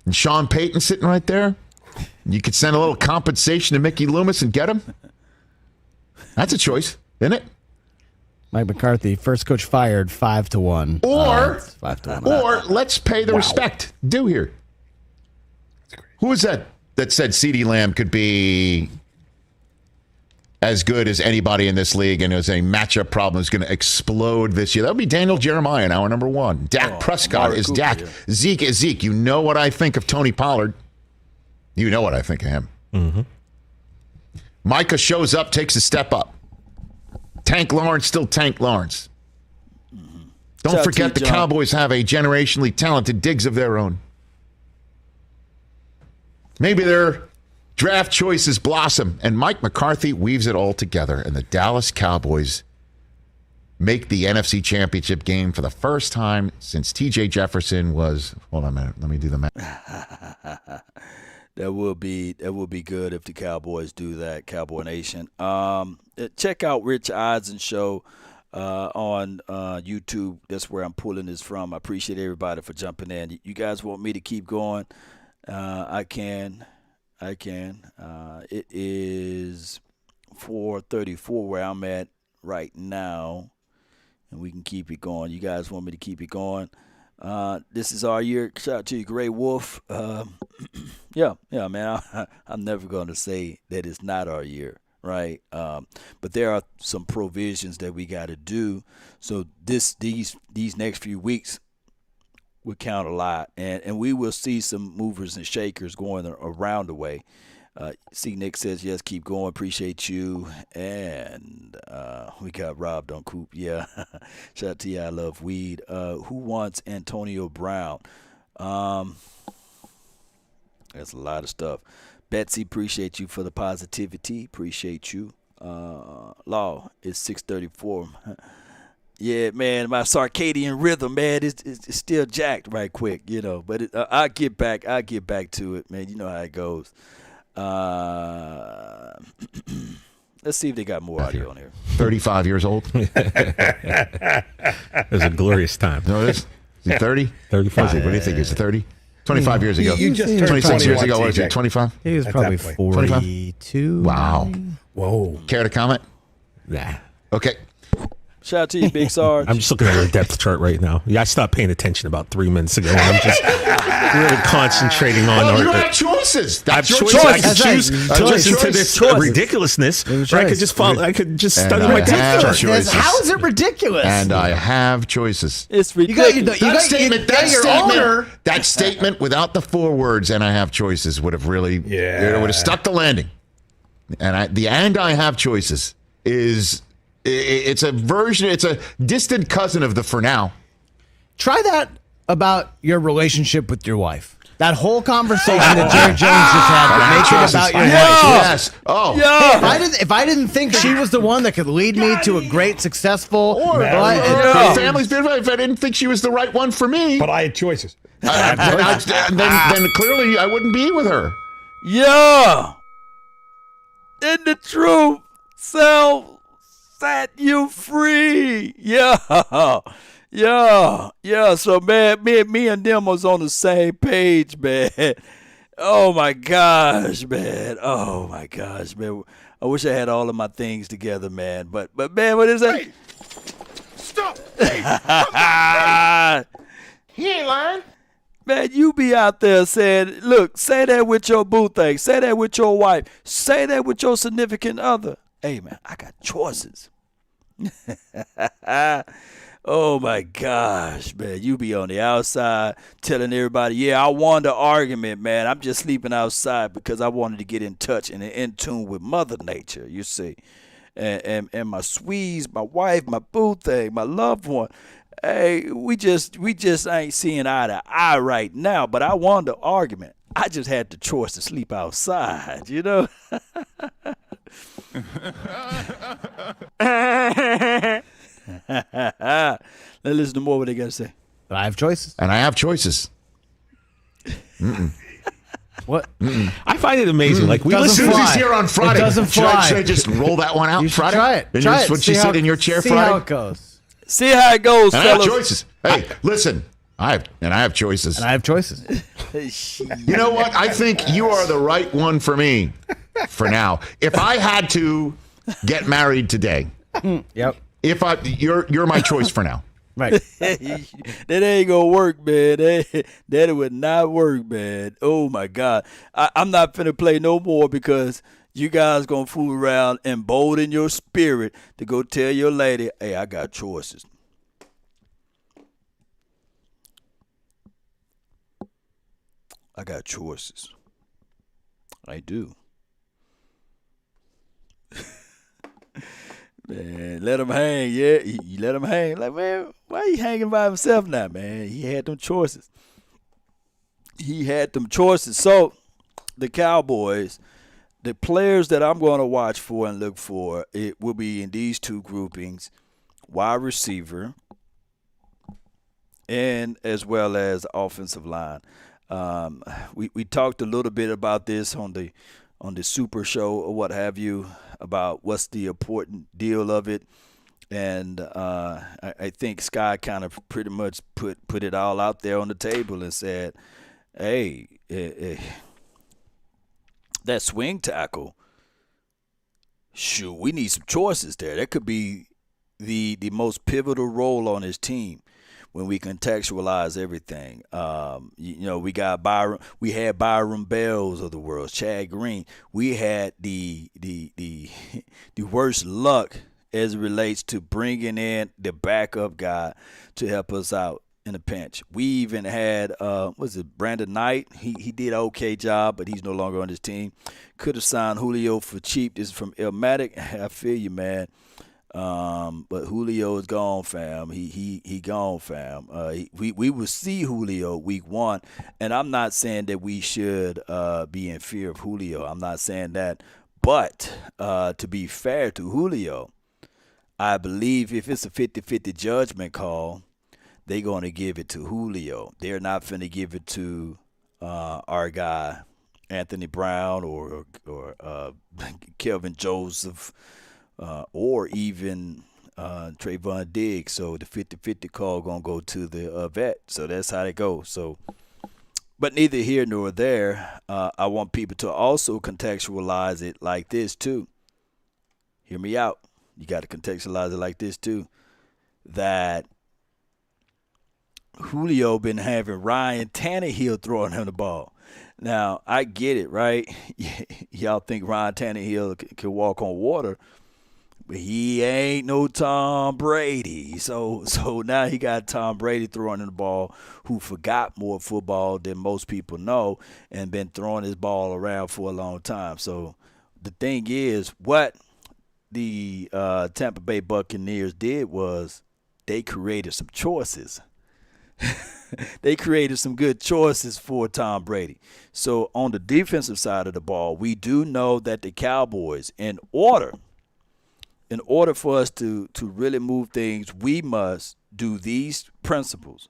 Speaker 2: And Sean Payton sitting right there. You could send a little compensation to Mickey Loomis and get him. That's a choice, isn't it?
Speaker 7: Mike McCarthy, first coach fired, 5-1.
Speaker 2: Or
Speaker 7: 5-1.
Speaker 2: Or let's pay the respect due here. Who was that said CeeDee Lamb could be as good as anybody in this league, and it was a matchup problem is going to explode this year? That would be Daniel Jeremiah in hour number 1. Dak Prescott is Dak.
Speaker 1: Yeah.
Speaker 2: Zeke is Zeke. You know what I think of Tony Pollard. You know what I think of him.
Speaker 6: Mm-hmm.
Speaker 2: Micah shows up, takes a step up. Tank Lawrence, still Tank Lawrence. Mm-hmm. Don't forget the Cowboys have a generationally talented Diggs of their own. Maybe their draft choices blossom, and Mike McCarthy weaves it all together, and the Dallas Cowboys make the NFC Championship game for the first time since T.J. Jefferson was... Hold on a minute. Let me do the math.
Speaker 1: That will be good if the Cowboys do that, Cowboy Nation. Check out Rich Eisen show on YouTube. That's where I'm pulling this from. I appreciate everybody for jumping in. You guys want me to keep going? I can. It is 4:34 where I'm at right now. and we can keep it going. You guys want me to keep it going? This is our year. Shout out to you, Gray Wolf. Yeah, man. I'm never going to say that it's not our year, right? But there are some provisions that we got to do. So these next few weeks will count a lot, and we will see some movers and shakers going around the way. See, Nick says, yes, keep going. Appreciate you. And we got robbed on Coop. Yeah. Shout out to you. I love weed. Who wants Antonio Brown? That's a lot of stuff. Betsy, appreciate you for the positivity. Appreciate you. Law is 634. Yeah, man, my circadian rhythm, man, it's still jacked right quick, But I'll get back to it, man. You know how it goes. Let's see if they got more audio on here.
Speaker 2: 35 years old.
Speaker 6: It was a glorious time.
Speaker 2: No, is he 30?
Speaker 6: 35.
Speaker 2: What do you think? Is it 30? 25 years ago.
Speaker 7: You just turned
Speaker 2: 26 years ago.
Speaker 7: TJ.
Speaker 2: What is it? 25?
Speaker 7: He was probably 42.
Speaker 2: Wow.
Speaker 6: Whoa.
Speaker 2: Care to comment?
Speaker 6: Nah.
Speaker 2: Okay.
Speaker 1: Shout out to you, Big Sarge.
Speaker 6: I'm just looking at your depth chart right now. Yeah, I stopped paying attention about 3 minutes ago. I'm just really concentrating on
Speaker 2: Well,
Speaker 6: our.
Speaker 2: you have choices.
Speaker 6: I have
Speaker 2: That's your
Speaker 6: choices. I
Speaker 2: choice.
Speaker 6: can choose to listen to this ridiculousness, or I could just follow. I could just study my depth chart.
Speaker 2: choices.
Speaker 7: How is it ridiculous?
Speaker 2: And I have choices.
Speaker 1: It's
Speaker 7: you got,
Speaker 1: ridiculous.
Speaker 2: That statement without the 4 words, and I have choices, would have really, it would have stuck the landing. And I have choices is, it's a version, it's a distant cousin of the for now.
Speaker 7: Try that about your relationship with your wife. That whole conversation that Jerry Jones just had, make it about your wife.
Speaker 2: Yes. Oh.
Speaker 1: Yeah.
Speaker 7: If I didn't think she was the one that could lead me to a great, successful
Speaker 2: Family's beautiful. If I didn't think she was the right one for me,
Speaker 9: But I had choices.
Speaker 2: then clearly I wouldn't be with her.
Speaker 1: Yeah. And the truth shall set you free. Yeah. Yeah. So, man, me and them was on the same page, man. Oh, my gosh, man. I wish I had all of my things together, man. But man, what is that?
Speaker 9: Hey, stop.
Speaker 2: He ain't lying.
Speaker 1: Man, you be out there saying, look, say that with your boo thing. Say that with your wife. Say that with your significant other. Hey, man, I got choices. Oh, my gosh, man. You be on the outside telling everybody, yeah, I won the argument, man. I'm just sleeping outside because I wanted to get in touch and in tune with Mother Nature, you see. And my Swedes, my wife, my boo thing, my loved one. Hey, we just ain't seeing eye to eye right now, but I won the argument. I just had the choice to sleep outside, Let's listen to more what they got to say.
Speaker 7: But I have choices.
Speaker 2: And I have choices.
Speaker 7: What?
Speaker 6: I find it amazing. Like we
Speaker 7: Doesn't
Speaker 6: listen.
Speaker 7: fly.
Speaker 2: Susie's here on Friday.
Speaker 7: It doesn't
Speaker 2: Should
Speaker 7: fly.
Speaker 2: I just roll that one out
Speaker 7: You should
Speaker 2: Friday?
Speaker 7: try it.
Speaker 2: And
Speaker 7: Try it.
Speaker 2: Would she sit in your chair
Speaker 7: see
Speaker 2: Friday?
Speaker 7: how it goes.
Speaker 1: See how it goes,
Speaker 2: And I have
Speaker 1: fellas.
Speaker 2: choices. Hey, listen. I have choices.
Speaker 7: And I have choices.
Speaker 2: You know what? I think you are the right one for me for now. If I had to get married today,
Speaker 7: Yep.
Speaker 2: you're my choice for now.
Speaker 7: Right.
Speaker 1: That ain't gonna work, man. That would not work, man. Oh my God, I'm not finna play no more because you guys gonna fool around and embolden your spirit to go tell your lady, "Hey, I got choices." I got choices. I do. Man, let him hang, yeah. You let him hang. Like, man, why he hanging by himself now, man? He had them choices. So, the Cowboys, the players that I'm going to watch for and look for, it will be in these two groupings, wide receiver and as well as offensive line. We talked a little bit about this on the Super Show or what have you, about what's the important deal of it. And I think Sky kind of pretty much put it all out there on the table and said, hey, that swing tackle, shoot, we need some choices there. That could be the most pivotal role on his team when we contextualize everything. We got Byron. We had Byron Bells of the world, Chad Green. We had the worst luck as it relates to bringing in the backup guy to help us out in a pinch. We even had, Brandon Knight? He did an okay job, but he's no longer on this team. Could have signed Julio for cheap. This is from Illmatic. I feel you, man. But Julio is gone, fam. He gone, fam. We will see Julio week 1, and I'm not saying that we should be in fear of Julio. I'm not saying that. But to be fair to Julio, I believe if it's a 50-50 judgment call, they're going to give it to Julio. They're not finna give it to our guy, Anthony Brown or Kelvin Joseph or even Trayvon Diggs. So the 50-50 call going to go to the vet. So that's how it goes. So, but neither here nor there. I want people to also contextualize it like this too. Hear me out. You got to contextualize it like this too. That Julio been having Ryan Tannehill throwing him the ball. Now, I get it, right? Y'all think Ryan Tannehill can walk on water, but he ain't no Tom Brady. So now he got Tom Brady throwing him the ball, who forgot more football than most people know and been throwing his ball around for a long time. So the thing is, what the Tampa Bay Buccaneers did was they created some choices. They created some good choices for Tom Brady. So on the defensive side of the ball, we do know that the Cowboys, in order for us to really move things, we must do these principles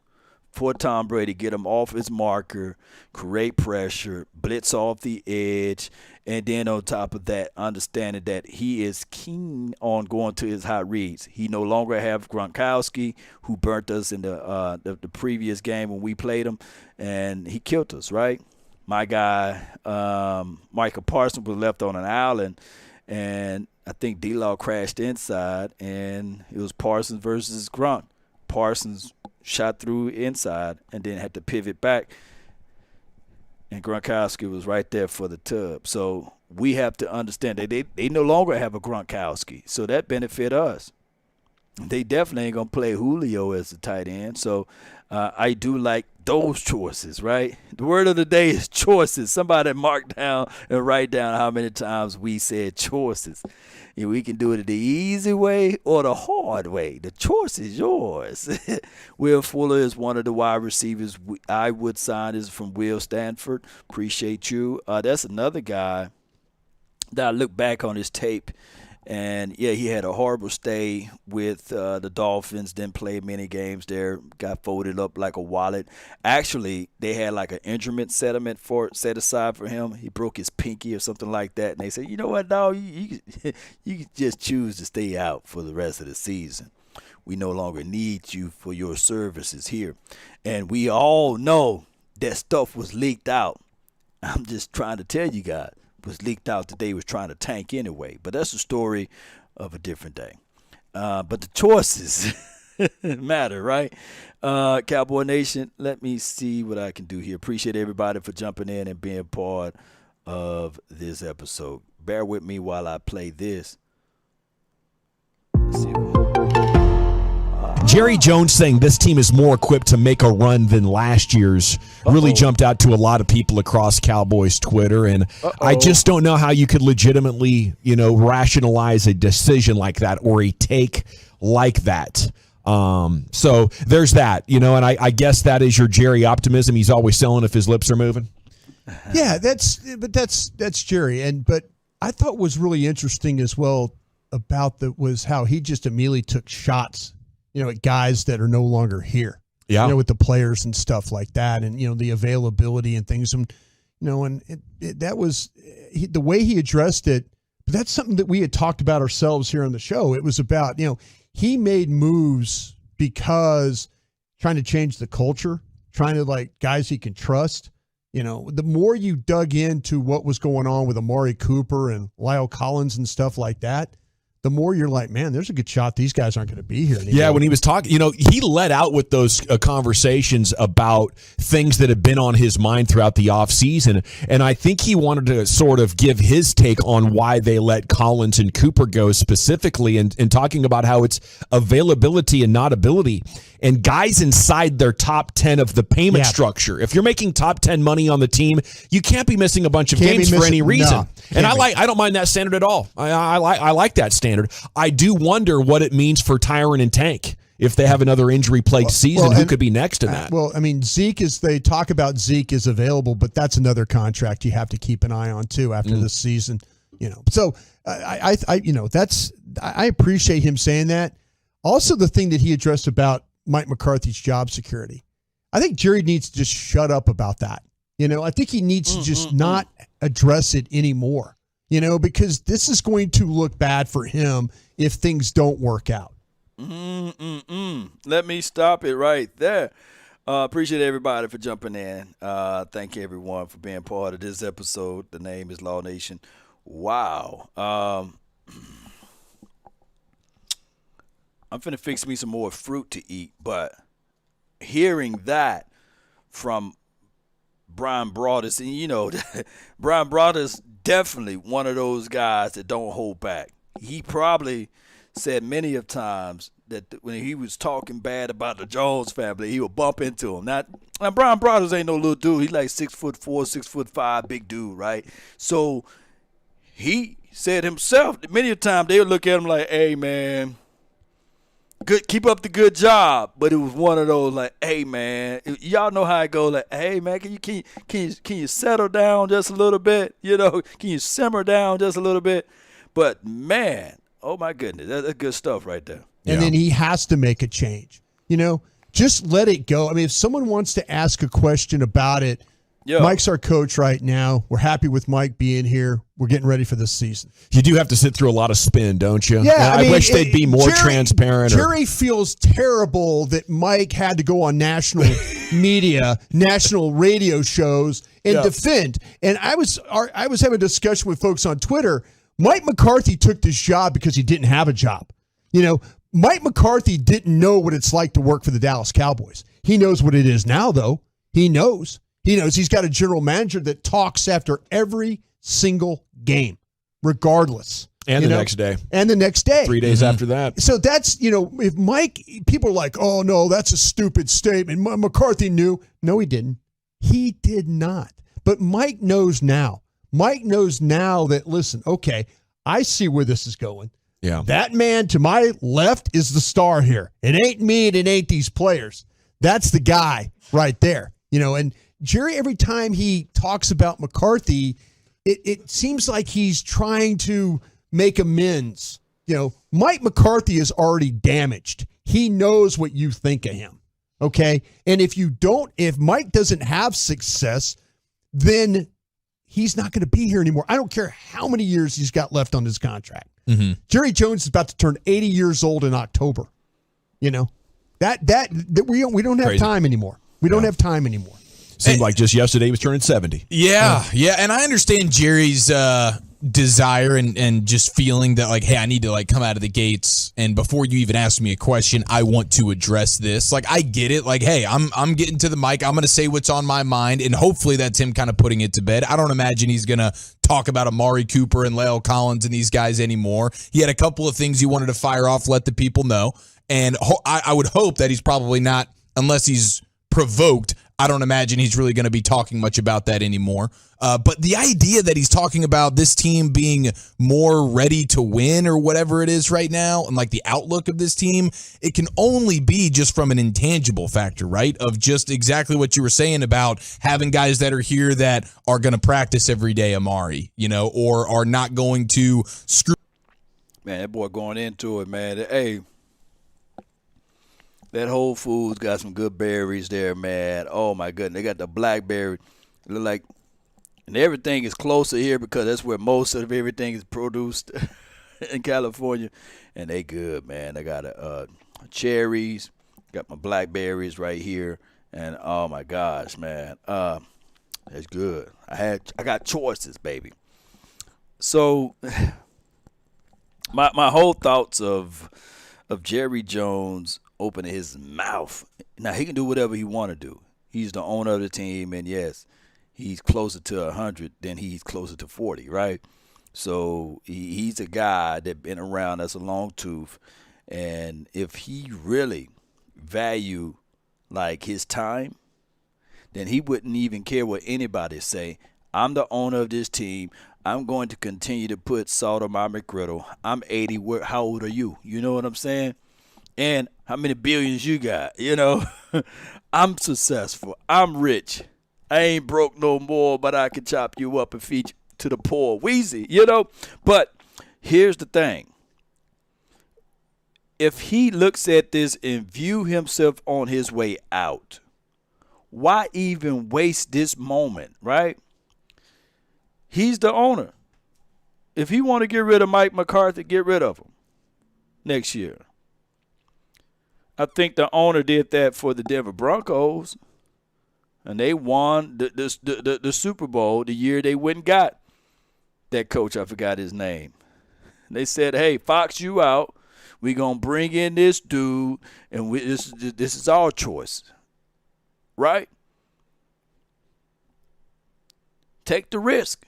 Speaker 1: for Tom Brady: get him off his marker, create pressure, blitz off the edge, and then on top of that, understanding that he is keen on going to his hot reads. He no longer have Gronkowski, who burnt us in the previous game when we played him, and he killed us, right? My guy, Michael Parsons, was left on an island, and I think D-Law crashed inside, and it was Parsons versus Gronk. Parsons shot through inside and then had to pivot back, and Gronkowski was right there for the tub. So we have to understand that they no longer have a Gronkowski, so that benefit us. They definitely ain't going to play Julio as a tight end. So I do like those choices, right? The word of the day is choices. Somebody mark down and write down how many times we said choices. And we can do it the easy way or the hard way. The choice is yours. Will Fuller is one of the wide receivers I would sign. Is from Will Stanford. Appreciate you. That's another guy that I look back on his tape. And, yeah, he had a horrible stay with the Dolphins, didn't play many games there, got folded up like a wallet. Actually, they had like an injury settlement set aside for him. He broke his pinky or something like that. And they said, you know what, dog, you can just choose to stay out for the rest of the season. We no longer need you for your services here. And we all know that stuff was leaked out. I'm just trying to tell you guys. Was leaked out that they was trying to tank anyway. But that's a story of a different day. But the choices matter, right? Cowboy Nation, let me see what I can do here. Appreciate everybody for jumping in and being part of this episode. Bear with me while I play this. Let's see.
Speaker 6: Jerry Jones saying this team is more equipped to make a run than last year's really jumped out to a lot of people across Cowboys Twitter, and I just don't know how you could legitimately, rationalize a decision like that or a take like that. So there's that, and I guess that is your Jerry optimism. He's always selling if his lips are moving.
Speaker 10: Yeah, that's Jerry, but I thought was really interesting as well about that was how he just immediately took shots. At guys that are no longer here, with the players and stuff like that, and the availability and things, and that was the way he addressed it. But that's something that we had talked about ourselves here on the show. It was about he made moves because trying to change the culture, trying to guys he can trust. The more you dug into what was going on with Amari Cooper and Lyle Collins and stuff like that, the more you're like, man, there's a good shot these guys aren't going to be here anymore.
Speaker 6: Yeah, when he was talking, he let out with those conversations about things that have been on his mind throughout the offseason, and I think he wanted to sort of give his take on why they let Collins and Cooper go specifically, and talking about how it's availability and not ability, and guys inside their top 10 of the payment structure. If you're making top 10 money on the team, you can't be missing a bunch of games for any reason.
Speaker 10: No,
Speaker 6: and I don't mind that standard at all. I like that standard. I do wonder what it means for Tyron and Tank if they have another injury-plagued season. Who could be next in that?
Speaker 10: Well, I mean, they talk about Zeke is available, but that's another contract you have to keep an eye on too after this season. So I appreciate him saying that. Also, the thing that he addressed about Mike McCarthy's job security, I think Jerry needs to just shut up about that. I think he needs to just not address it anymore. Because this is going to look bad for him if things don't work out.
Speaker 1: Let me stop it right there. Appreciate everybody for jumping in. Thank you, everyone, for being part of this episode. The name is Law Nation. Wow. I'm finna fix me some more fruit to eat, but hearing that from Brian Broaddus, and Brian Broaddus definitely one of those guys that don't hold back. He probably said many of times that when he was talking bad about the Jones family, he would bump into him. Now Brian Broaddus ain't no little dude. He's like 6'4", 6'5", big dude, right? So he said himself that many of times they would look at him like, "Hey, man, good, keep up the good job." But it was one of those like, "Hey, man," y'all know how it goes. Like, "Hey, man, can you settle down just a little bit? Can you simmer down just a little bit?" But man, oh my goodness, that's good stuff right there.
Speaker 10: And then he has to make a change. Just let it go. I mean, if someone wants to ask a question about it, Mike's our coach right now. We're happy with Mike being here. We're getting ready for this season.
Speaker 6: You do have to sit through a lot of spin, don't you?
Speaker 10: Yeah,
Speaker 6: I wish they'd be more transparent.
Speaker 10: Jerry feels terrible that Mike had to go on national media, national radio shows, and defend. And I was having a discussion with folks on Twitter. Mike McCarthy took this job because he didn't have a job. Mike McCarthy didn't know what it's like to work for the Dallas Cowboys. He knows what it is now, though. He knows. He's got a general manager that talks after every single game, regardless.
Speaker 6: And the next day.
Speaker 10: And the next day.
Speaker 6: 3 days after that.
Speaker 10: So that's, if Mike, people are like, "Oh, no, that's a stupid statement. McCarthy knew." No, he didn't. He did not. But Mike knows now. Mike knows now that, listen, okay, I see where this is going.
Speaker 6: Yeah.
Speaker 10: That man to my left is the star here. It ain't me and it ain't these players. That's the guy right there. And Jerry, every time he talks about McCarthy, it seems like he's trying to make amends. Mike McCarthy is already damaged. He knows what you think of him. Okay. And if Mike doesn't have success, then he's not going to be here anymore. I don't care how many years he's got left on his contract. Mm-hmm. Jerry Jones is about to turn 80 years old in October. That we don't have time anymore. We don't have time anymore.
Speaker 6: Seemed like just yesterday he was turning 70.
Speaker 11: Yeah. And I understand Jerry's desire and just feeling that, like, hey, I need to, come out of the gates, and before you even ask me a question, I want to address this. Like, I get it. Like, hey, I'm getting to the mic. I'm going to say what's on my mind, and hopefully that's him kind of putting it to bed. I don't imagine he's going to talk about Amari Cooper and La'el Collins and these guys anymore. He had a couple of things he wanted to fire off, let the people know, and I would hope that he's probably not, unless he's provoked, I don't imagine he's really going to be talking much about that anymore. But the idea that he's talking about this team being more ready to win or whatever it is right now, and the outlook of this team, it can only be just from an intangible factor, right? Of just exactly what you were saying about having guys that are here that are going to practice every day, Amari, or are not going to screw.
Speaker 1: Man, that boy going into it, man. Hey, that Whole Foods got some good berries there, man. Oh, my goodness. They got the blackberry. Look like, and everything is closer here because that's where most of everything is produced in California. And they good, man. They got cherries. Got my blackberries right here. And, oh, my gosh, man. That's good. I got choices, baby. So My whole thoughts of Jerry Jones opening his mouth. Now he can do whatever he want to do. He's the owner of the team, and yes, he's closer to 100 than he's closer to 40, right? So he's a guy that been around that's a long tooth, and if he really value like his time, then he wouldn't even care what anybody say. I'm the owner of this team. I'm going to continue to put salt on my McGriddle. I'm 80. How old are you? You know what I'm saying? And how many billions you got? You know, I'm successful. I'm rich. I ain't broke no more, but I can chop you up and feed you to the poor. Wheezy, you know. But here's the thing. If he looks at this and view himself on his way out, why even waste this moment, right? He's the owner. If he want to get rid of Mike McCarthy, get rid of him next year. I think the owner did that for the Denver Broncos, and they won the Super Bowl the year they went and got that coach. I forgot his name. They said, hey, Fox you out. We're going to bring in this dude, and this is our choice, right? Take the risk.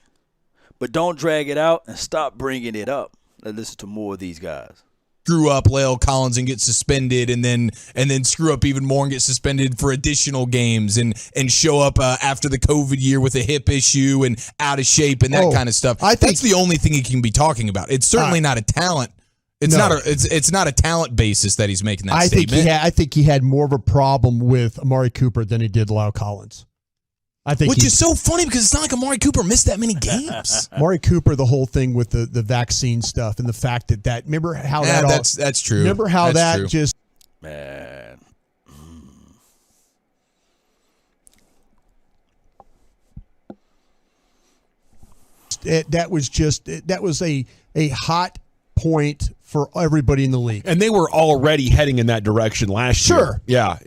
Speaker 1: But don't drag it out and stop bringing it up. Let's listen to more of these guys.
Speaker 11: Screw up La'el Collins and get suspended, and then screw up even more and get suspended for additional games, and show up after the COVID year with a hip issue and out of shape and that kind of stuff. I think that's the only thing he can be talking about. It's certainly not a talent. It's not a talent basis that he's making that statement.
Speaker 10: I think he had more of a problem with Amari Cooper than he did La'el Collins.
Speaker 11: Which is so funny because it's not like Amari Cooper missed that many games.
Speaker 10: Amari Cooper, the whole thing with the vaccine stuff and the fact that remember how
Speaker 11: that's true.
Speaker 10: Remember how
Speaker 11: that's true.
Speaker 10: Just
Speaker 1: man.
Speaker 10: That was a hot point for everybody in the league.
Speaker 6: And they were already heading in that direction last year.
Speaker 10: Sure.
Speaker 6: Yeah.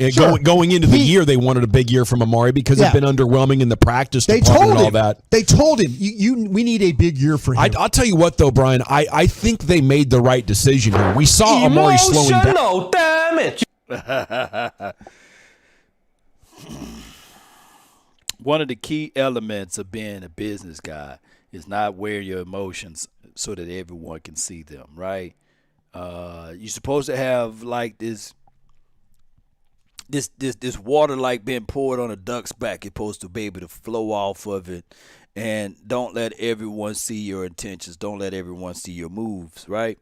Speaker 6: Going into the year, they wanted a big year from Amari because it'd been underwhelming in the practice department and all that.
Speaker 10: They told him, we need a big year for him.
Speaker 6: I'll tell you what, though, Brian, I think they made the right decision here. We saw Amari slowing down.
Speaker 4: Damage.
Speaker 1: One of the key elements of being a business guy is not wearing your emotions so that everyone can see them, right? You're supposed to have like this water like being poured on a duck's back. You're supposed to be able to flow off of it, and don't let everyone see your intentions. Don't let everyone see your moves, right?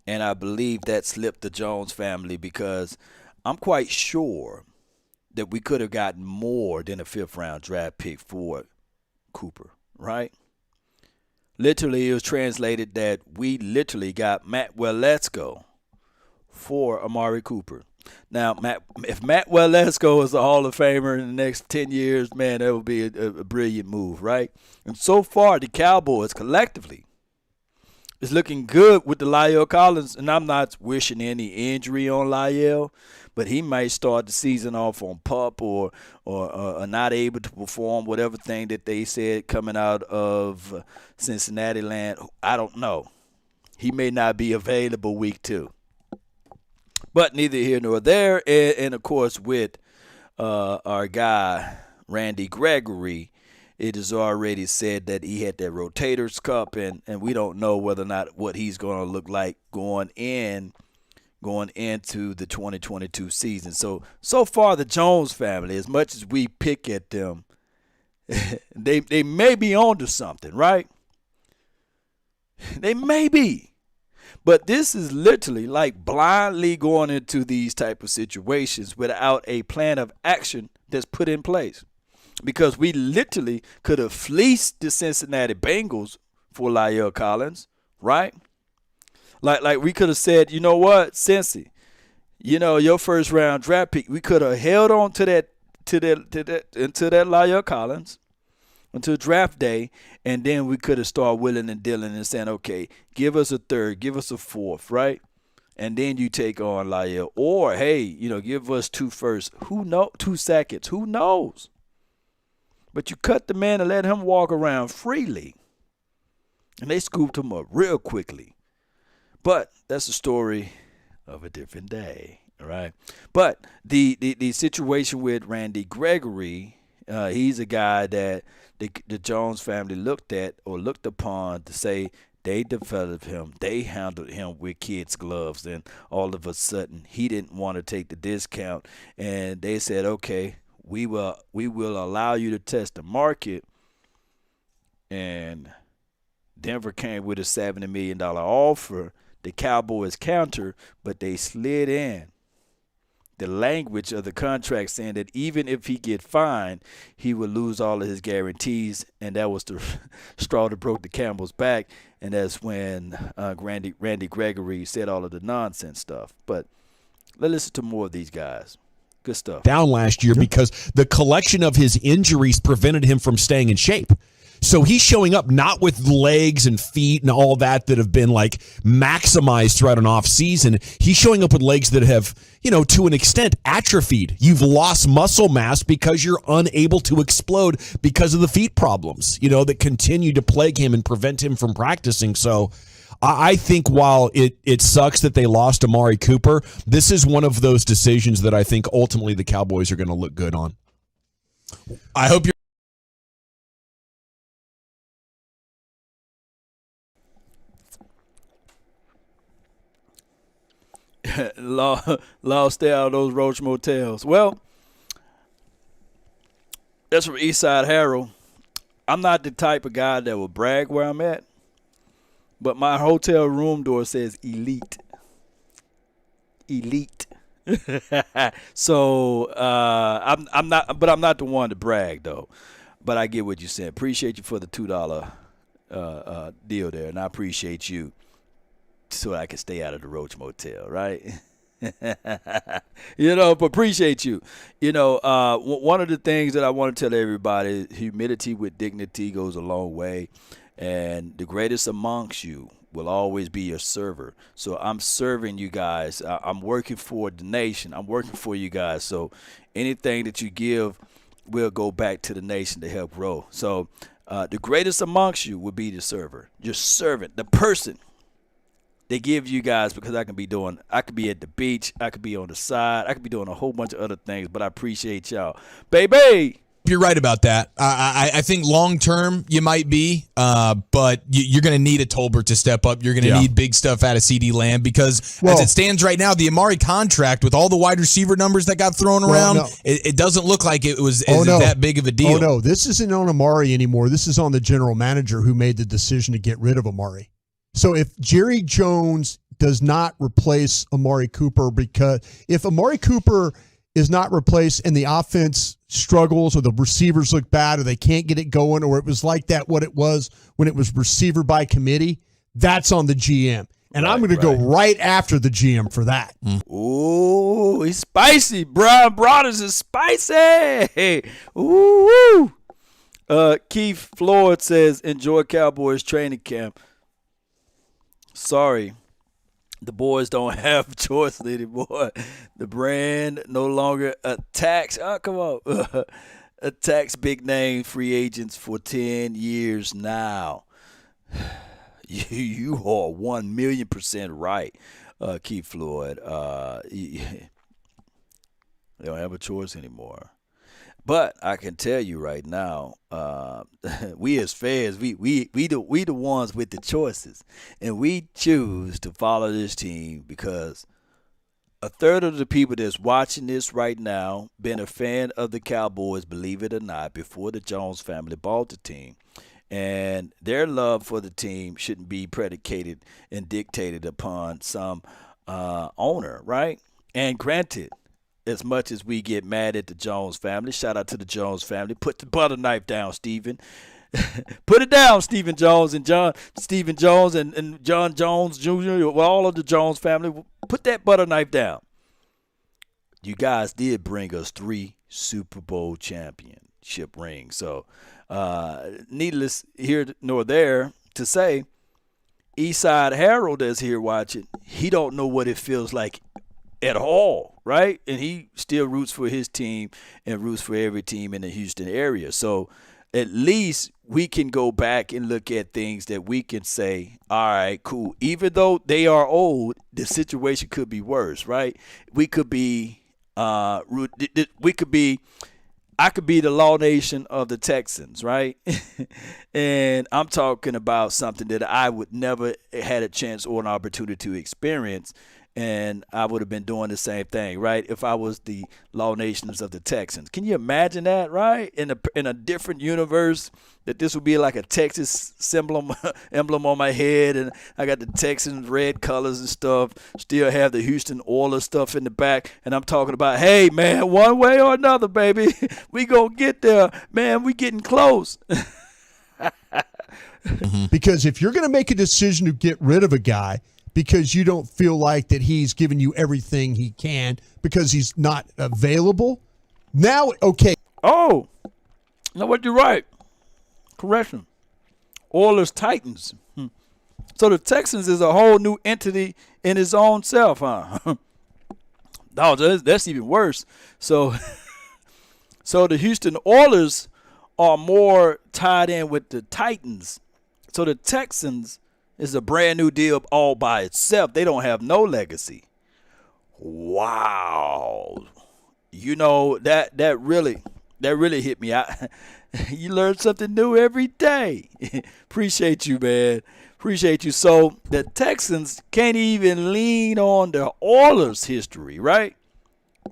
Speaker 1: And I believe that slipped the Jones family because I'm quite sure that we could have gotten more than a 5th-round draft pick for Cooper, right? Literally, it was translated that we literally got Matt Waletzko for Amari Cooper. Now, if Matt Waletzko is a Hall of Famer in the next 10 years, man, that would be a brilliant move, right? And so far, the Cowboys collectively is looking good with the La'el Collins, and I'm not wishing any injury on La'el, but he might start the season off on PUP or not able to perform whatever thing that they said coming out of Cincinnati land. I don't know. He may not be available week 2. But neither here nor there. And of course, with our guy, Randy Gregory, it is already said that he had that rotator's cup, and we don't know whether or not what he's going to look like going into the 2022 season. So far, the Jones family, as much as we pick at them, they may be onto something, right? They may be. But this is literally like blindly going into these type of situations without a plan of action that's put in place. Because we literally could have fleeced the Cincinnati Bengals for La'el Collins, right? Like we could have said, you know what, Cincy, your 1st-round draft pick, we could have held on to that La'el Collins until draft day, and then we could have started willing and dealing and saying, okay, give us a 3rd, give us a 4th, right? And then you take on La'el. Or, hey, give us 2 firsts. 2 seconds. Who knows? But you cut the man and let him walk around freely. And they scooped him up real quickly. But that's the story of a different day, all right? But the situation with Randy Gregory, he's a guy that the Jones family looked at or looked upon to say they developed him, they handled him with kids' gloves, and all of a sudden he didn't want to take the discount, and they said, okay, we will allow you to test the market, and Denver came with a $70 million offer. The Cowboys counter, but they slid in the language of the contract saying that even if he get fined, he would lose all of his guarantees, and that was the straw that broke the camel's back, and that's when Randy Gregory said all of the nonsense stuff. But let's listen to more of these guys. Good stuff.
Speaker 6: Down last year because the collection of his injuries prevented him from staying in shape. So he's showing up not with legs and feet and all that have been like maximized throughout an off season. He's showing up with legs that have, to an extent atrophied. You've lost muscle mass because you're unable to explode because of the feet problems, that continue to plague him and prevent him from practicing. So I think while it sucks that they lost Amari Cooper, this is one of those decisions that I think ultimately the Cowboys are going to look good on.
Speaker 11: I hope you're
Speaker 1: lost out of those Roach Motels. Well, that's from Eastside Harold. I'm not the type of guy that will brag where I'm at, but my hotel room door says elite. Elite. So I'm not the one to brag though. But I get what you said. Appreciate you for the $2 deal there, and I appreciate you so I can stay out of the Roach Motel, right? But appreciate you. One of the things that I want to tell everybody, humility with dignity goes a long way, and the greatest amongst you will always be your server. So I'm serving you guys. I'm working for the nation. I'm working for you guys. So anything that you give will go back to the nation to help grow. So the greatest amongst you will be the server, your servant, the person. They give you guys because I could be at the beach, I could be on the side, I could be doing a whole bunch of other things, but I appreciate y'all. Baby!
Speaker 11: You're right about that. I think long term you might be, but you're going to need a Tolbert to step up. You're going to need big stuff out of CD Lamb because as it stands right now, the Amari contract with all the wide receiver numbers that got thrown around, it doesn't look like it was that big of a deal.
Speaker 10: Oh, no. This isn't on Amari anymore. This is on the general manager who made the decision to get rid of Amari. So if Jerry Jones does not replace Amari Cooper, because if Amari Cooper is not replaced and the offense struggles or the receivers look bad or they can't get it going or it was like that what it was when it was receiver by committee, that's on the GM. And I'm going to go right after the GM for that.
Speaker 1: Ooh, he's spicy. Brian Broaders is spicy. Ooh. Keith Floyd says, enjoy Cowboys training camp. Sorry, the boys don't have a choice anymore. The brand no longer attacks. Oh, come on. Attacks big name free agents for 10 years now. You are 1,000,000% right, Keith Floyd. They don't have a choice anymore. But I can tell you right now, we as fans, we the ones with the choices, and we choose to follow this team because a third of the people that's watching this right now been a fan of the Cowboys, believe it or not, before the Jones family bought the team, and their love for the team shouldn't be predicated and dictated upon some owner, right? And granted, as much as we get mad at the Jones family, shout out to the Jones family. Put the butter knife down, Stephen. Put it down, Stephen Jones and John Jones Jr., all of the Jones family. Put that butter knife down. You guys did bring us 3 Super Bowl championship rings. So, needless here nor there to say, Eastside Harold is here watching. He don't know what it feels like at all, right? And he still roots for his team and roots for every team in the Houston area. So at least we can go back and look at things that we can say, all right, cool. Even though they are old, the situation could be worse, right? We could be, I could be the Law Nation of the Texans, right? And I'm talking about something that I would never had a chance or an opportunity to experience. And I would have been doing the same thing, right? If I was the Law Nations of the Texans. Can you imagine that, right? In a different universe, that this would be like a Texas emblem on my head, and I got the Texans red colors and stuff. Still have the Houston Oilers stuff in the back, and I'm talking about, hey, man, one way or another, baby, we gonna get there, man. We getting close.
Speaker 10: Because if you're going to make a decision to get rid of a guy because you don't feel like that he's giving you everything he can because he's not available. Now, okay.
Speaker 1: Oh, you know what? You're right. Correction. Oilers Titans. So the Texans is a whole new entity in his own self, huh? No, that's even worse. So, so the Houston Oilers are more tied in with the Titans. So the Texans is a brand new deal all by itself. They don't have no legacy. Wow. You know, that really hit me. You learn something new every day. Appreciate you, man. Appreciate you. So the Texans can't even lean on the Oilers' history, right?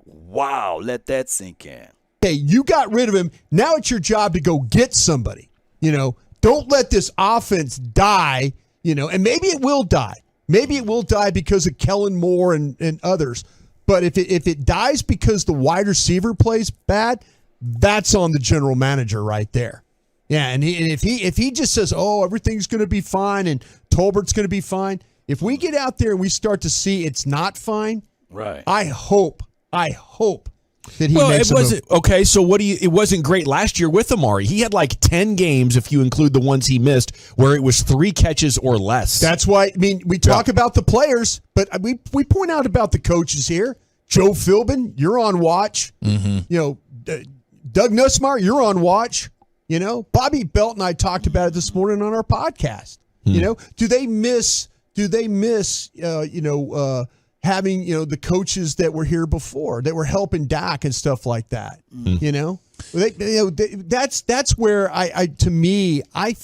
Speaker 1: Wow, let that sink in.
Speaker 10: Okay, you got rid of him. Now it's your job to go get somebody. Don't let this offense die. And maybe it will die. Maybe it will die because of Kellen Moore and others. But if it dies because the wide receiver plays bad, that's on the general manager right there. Yeah, and if he just says, oh, everything's going to be fine and Tolbert's going to be fine, if we get out there and we start to see it's not fine,
Speaker 1: right?
Speaker 10: I hope that he makes
Speaker 6: it wasn't okay. So it wasn't great last year with Amari. He had like 10 games, if you include the ones he missed, where it was 3 catches or less.
Speaker 10: That's why. We talk about the players, but we point out about the coaches here. Joe Philbin, you're on watch.
Speaker 6: Mm-hmm.
Speaker 10: Doug Nussmeier, you're on watch. Bobby Belt and I talked about it this morning on our podcast. Do they miss? Having the coaches that were here before that were helping Dak and stuff like that, that's where I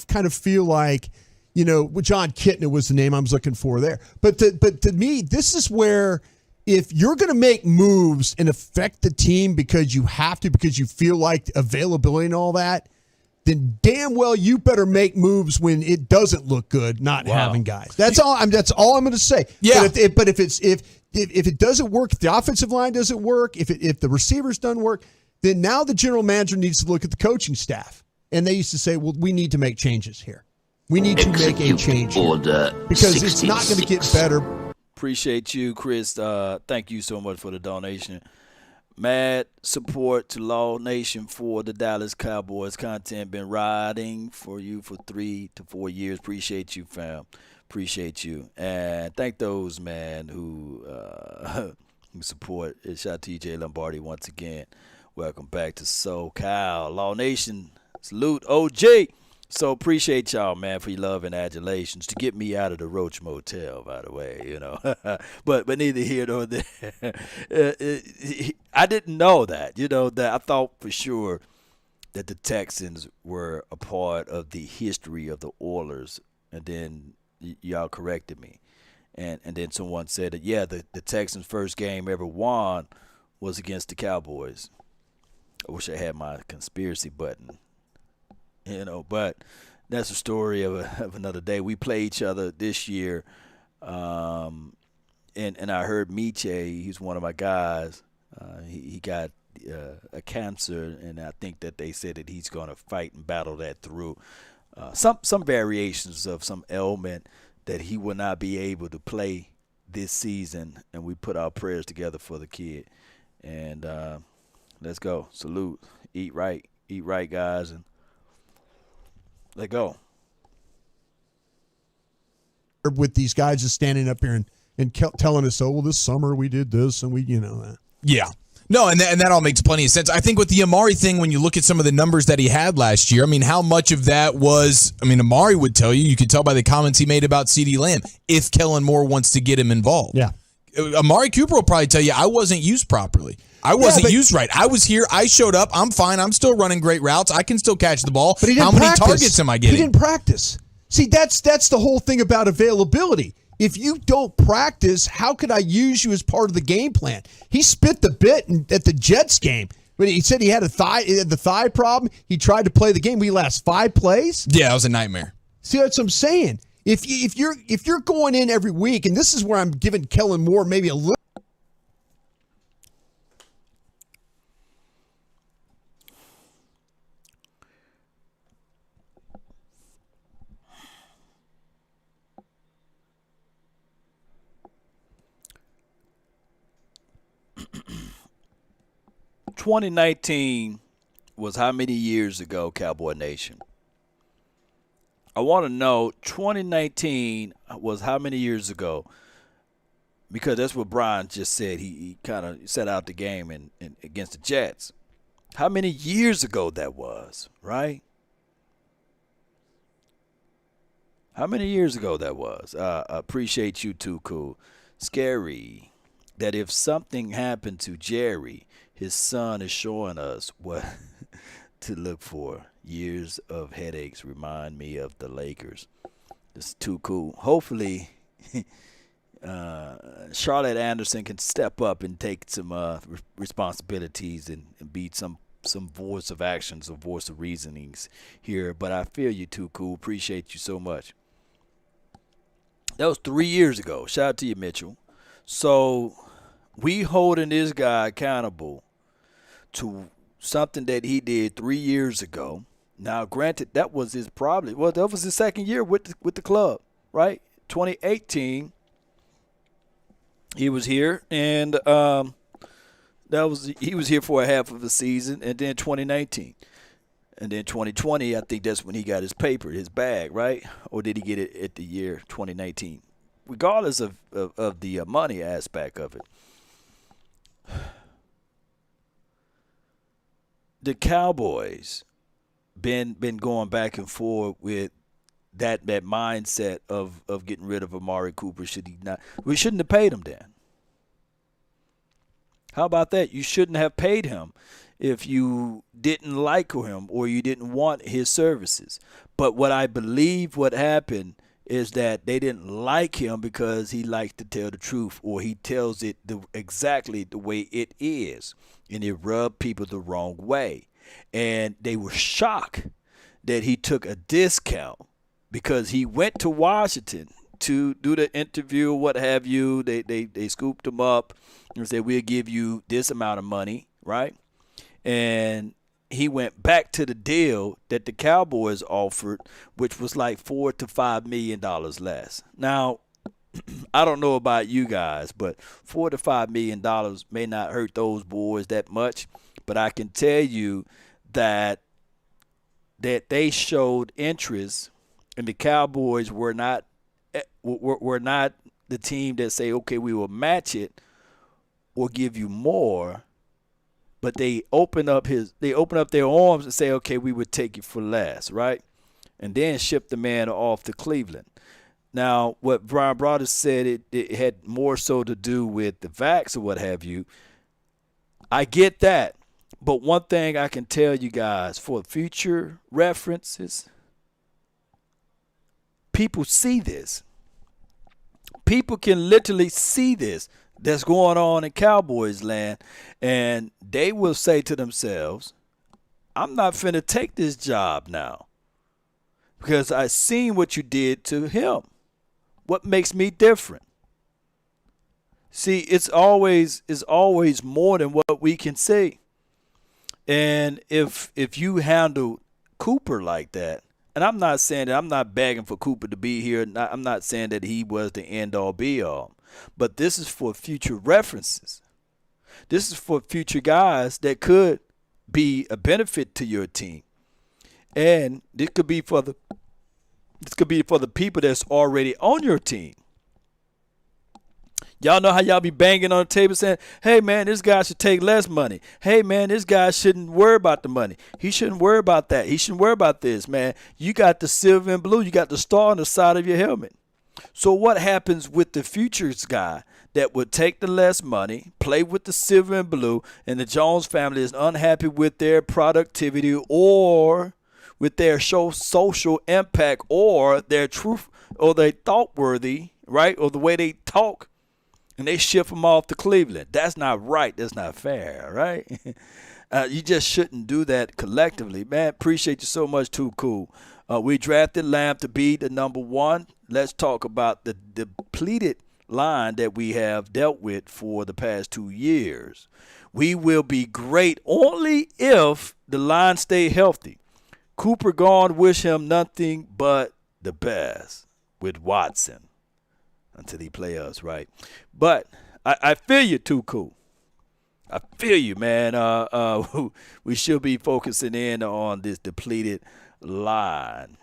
Speaker 10: kind of feel like John Kitna was the name I was looking for there, but to me this is where if you're going to make moves and affect the team because you have to because you feel like availability and all that, then damn well you better make moves when it doesn't look good not having guys. That's all I'm going to say.
Speaker 6: Yeah.
Speaker 10: But if it doesn't work, if the offensive line doesn't work, if the receivers don't work, then now the general manager needs to look at the coaching staff. And they used to say, well, we need to make changes here. We need to make a change here because it's not going to get better.
Speaker 1: Appreciate you, Chris. Thank you so much for the donation. Mad support to Law Nation for the Dallas Cowboys. Content been riding for you for 3 to 4 years. Appreciate you, fam. Appreciate you. And thank those, man, who support. Shout out to TJ Lombardi once again. Welcome back to SoCal. Law Nation, salute OG. So appreciate y'all, man, for your love and adulations to get me out of the Roach Motel, by the way, But neither here nor there. I didn't know that, that I thought for sure that the Texans were a part of the history of the Oilers, and then y'all corrected me. And then someone said that, yeah, the Texans' first game ever won was against the Cowboys. I wish I had my conspiracy button. But that's a story of another day. We play each other this year, and I heard Miche, he's one of my guys, he got a cancer, and I think that they said that he's going to fight and battle that through. Some variations of some ailment that he will not be able to play this season, and we put our prayers together for the kid. And let's go. Salute. Eat right, guys, and let go.
Speaker 10: With these guys just standing up here and telling us, oh, well, this summer we did this and we, that.
Speaker 6: Yeah.
Speaker 11: No, and that all makes plenty of sense. I think with the Amari thing, when you look at some of the numbers that he had last year, I mean, how much of that was, I mean, Amari would tell you could tell by the comments he made about CeeDee Lamb, if Kellen Moore wants to get him involved.
Speaker 10: Yeah.
Speaker 11: Amari Cooper will probably tell you, I wasn't used properly. I wasn't used right. I was here. I showed up. I'm fine. I'm still running great routes. I can still catch the ball.
Speaker 10: But he didn't
Speaker 11: How many
Speaker 10: practice.
Speaker 11: targets am I getting?
Speaker 10: He didn't practice. See, that's the whole thing about availability. If you don't practice, how could I use you as part of the game plan? He spit the bit at the Jets game. When he said he had the thigh problem, he tried to play the game. We last 5 plays.
Speaker 11: Yeah, it was a nightmare.
Speaker 10: See, that's what I'm saying. If you're going in every week, and this is where I'm giving Kellen Moore maybe a little.
Speaker 1: 2019 was how many years ago, Cowboy Nation? I want to know 2019 was how many years ago? Because that's what Brian just said. He kind of set out the game in against the Jets. How many years ago that was, right? How many years ago that was? I appreciate you too, cool. Scary that if something happened to Jerry, his son is showing us what to look for. Years of headaches remind me of the Lakers. It's too cool. Hopefully, Charlotte Anderson can step up and take some responsibilities and be some voice of actions or voice of reasonings here. But I feel you too cool. Appreciate you so much. That was 3 years ago. Shout out to you, Mitchell. So we holding this guy accountable to something that he did 3 years ago. Now, granted, that was his second year with the club, right? 2018, he was here, and he was here for a half of the season, and then 2019. And then 2020, I think that's when he got his bag, right? Or did he get it at the year 2019? Regardless of the money aspect of it. The Cowboys been going back and forth with that mindset of getting rid of Amari Cooper. We shouldn't have paid him then. How about that? You shouldn't have paid him if you didn't like him or you didn't want his services. But what I believe what happened is that they didn't like him because he likes to tell the truth, or he tells it exactly the way it is, and it rubbed people the wrong way. And they were shocked that he took a discount because he went to Washington to do the interview, what have you. They scooped him up and said, we'll give you this amount of money, right? And he went back to the deal that the Cowboys offered, which was like $4 to $5 million less. Now, I don't know about you guys, but $4 to $5 million may not hurt those boys that much. But I can tell you that they showed interest, and the Cowboys were not the team that say, okay, we will match it or give you more. But they open up their arms and say, okay, we would take it for less, right? And then ship the man off to Cleveland. Now, what Brian Broaddus said, it had more so to do with the vax or what have you. I get that. But one thing I can tell you guys for future references, people see this. People can literally see this that's going on in Cowboys land, and they will say to themselves, I'm not finna take this job now because I seen what you did to him. What makes me different? See, it's always more than what we can see. And if you handle Cooper like that, and I'm not saying that, I'm not begging for Cooper to be here. I'm not saying that he was the end-all, be-all. But this is for future references. This is for future guys that could be a benefit to your team. And this could be for the people that's already on your team. Y'all know how y'all be banging on the table saying, hey, man, this guy should take less money. Hey, man, this guy shouldn't worry about the money. He shouldn't worry about that. He shouldn't worry about this, man. You got the silver and blue. You got the star on the side of your helmet. So what happens with the futures guy that would take the less money, play with the silver and blue, and the Jones family is unhappy with their productivity or with their social impact or their truth or their thought worthy, right, or the way they talk, and they ship them off to Cleveland? That's not right. That's not fair, right? You just shouldn't do that collectively. Man, appreciate you so much, Too Cool. We drafted Lamb to be the number one. Let's talk about the depleted line that we have dealt with for the past 2 years. We will be great only if the line stay healthy. Cooper gone, wish him nothing but the best with Watson until he play us, right? But I feel you, Too Cool. I feel you, man. We should be focusing in on this depleted line.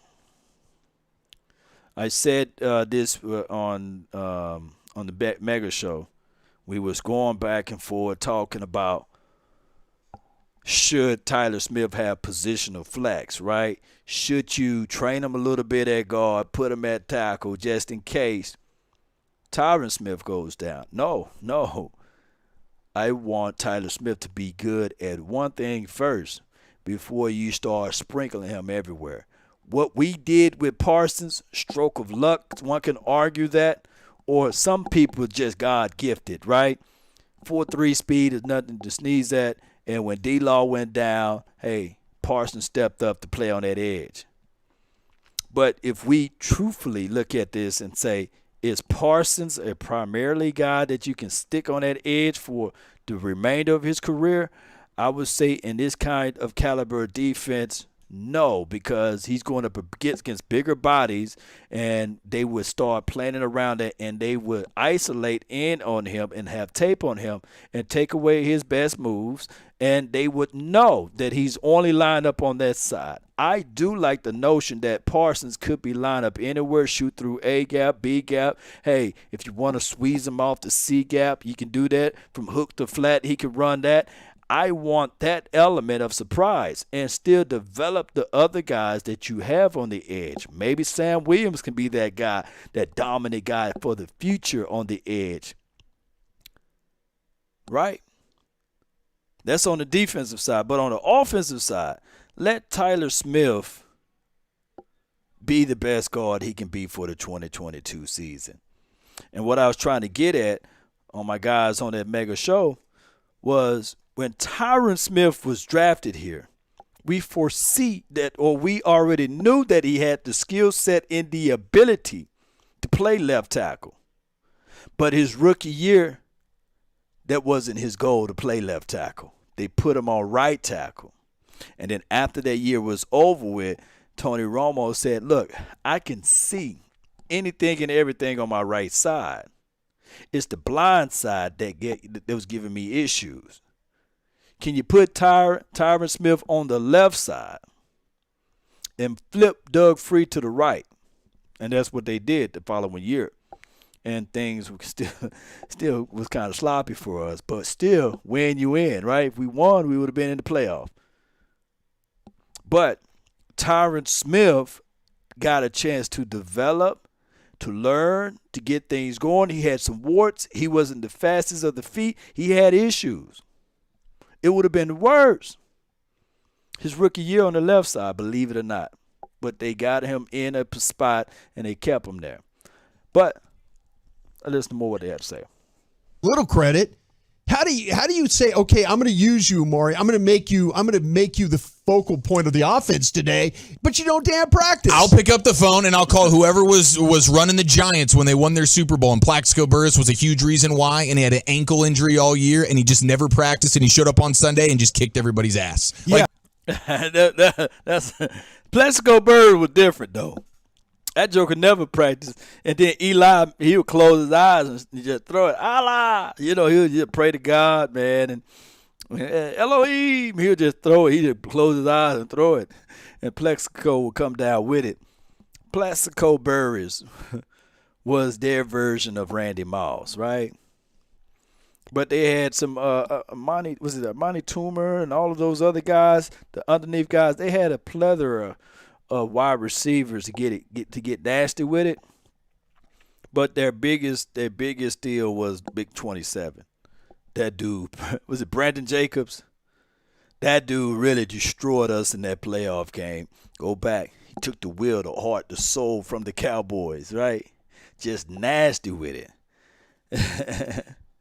Speaker 1: I said this on the Mega Show. We was going back and forth talking about should Tyler Smith have positional flex, right? Should you train him a little bit at guard, put him at tackle just in case Tyron Smith goes down? No. I want Tyler Smith to be good at one thing first before you start sprinkling him everywhere. What we did with Parsons, stroke of luck, one can argue that, or some people just God gifted, right? 4.3 speed is nothing to sneeze at, and when D-Law went down, hey, Parsons stepped up to play on that edge. But if we truthfully look at this and say, is Parsons a primarily guy that you can stick on that edge for the remainder of his career? I would say in this kind of caliber defense, no, because he's going up against bigger bodies, and they would start planning around it, and they would isolate in on him and have tape on him and take away his best moves, and they would know that he's only lined up on that side. I do like the notion that Parsons could be lined up anywhere, shoot through A gap, B gap. Hey, if you want to squeeze him off the C gap, you can do that. From hook to flat, he can run that. I want that element of surprise and still develop the other guys that you have on the edge. Maybe Sam Williams can be that guy, that dominant guy for the future on the edge. Right? That's on the defensive side. But on the offensive side, let Tyler Smith be the best guard he can be for the 2022 season. And what I was trying to get at on my guys on that mega show was when Tyron Smith was drafted here, we foresee that, or we already knew that he had the skill set and the ability to play left tackle. But his rookie year, that wasn't his goal to play left tackle. They put him on right tackle. And then after that year was over with, Tony Romo said, look, I can see anything and everything on my right side. It's the blind side that was giving me issues. Can you put Tyron Smith on the left side and flip Doug Free to the right? And that's what they did the following year. And things were still was kind of sloppy for us, but still win you in, right? If we won, we would have been in the playoff. But Tyron Smith got a chance to develop, to learn, to get things going. He had some warts. He wasn't the fastest of the feet. He had issues. It would have been worse his rookie year on the left side, believe it or not. But they got him in a spot, and they kept him there. But I listen to more what they have to say.
Speaker 10: Little credit. How do you say, okay, I'm going to use you, Maury. I'm going to make you the focal point of the offense today, but you don't damn practice.
Speaker 11: I'll pick up the phone and I'll call whoever was running the Giants when they won their Super Bowl. And Plaxico Burress was a huge reason why, and he had an ankle injury all year, and he just never practiced, and he showed up on Sunday and just kicked everybody's ass.
Speaker 10: Yeah.
Speaker 1: That's Plaxico Burress was different, though. That joker never practiced. And then Eli, he would close his eyes and just throw it. Allah! He would just pray to God, man. And Elohim, he would just throw it. He just close his eyes and throw it. And Plaxico would come down with it. Plaxico Burress was their version of Randy Moss, right? But they had some Monty Toomer and all of those other guys, the underneath guys. They had a plethora of wide receivers to get nasty with it. But their biggest deal was Big 27. That dude, was it Brandon Jacobs? That dude really destroyed us in that playoff game. Go back. He took the will, the heart, the soul from the Cowboys, right? Just nasty with it.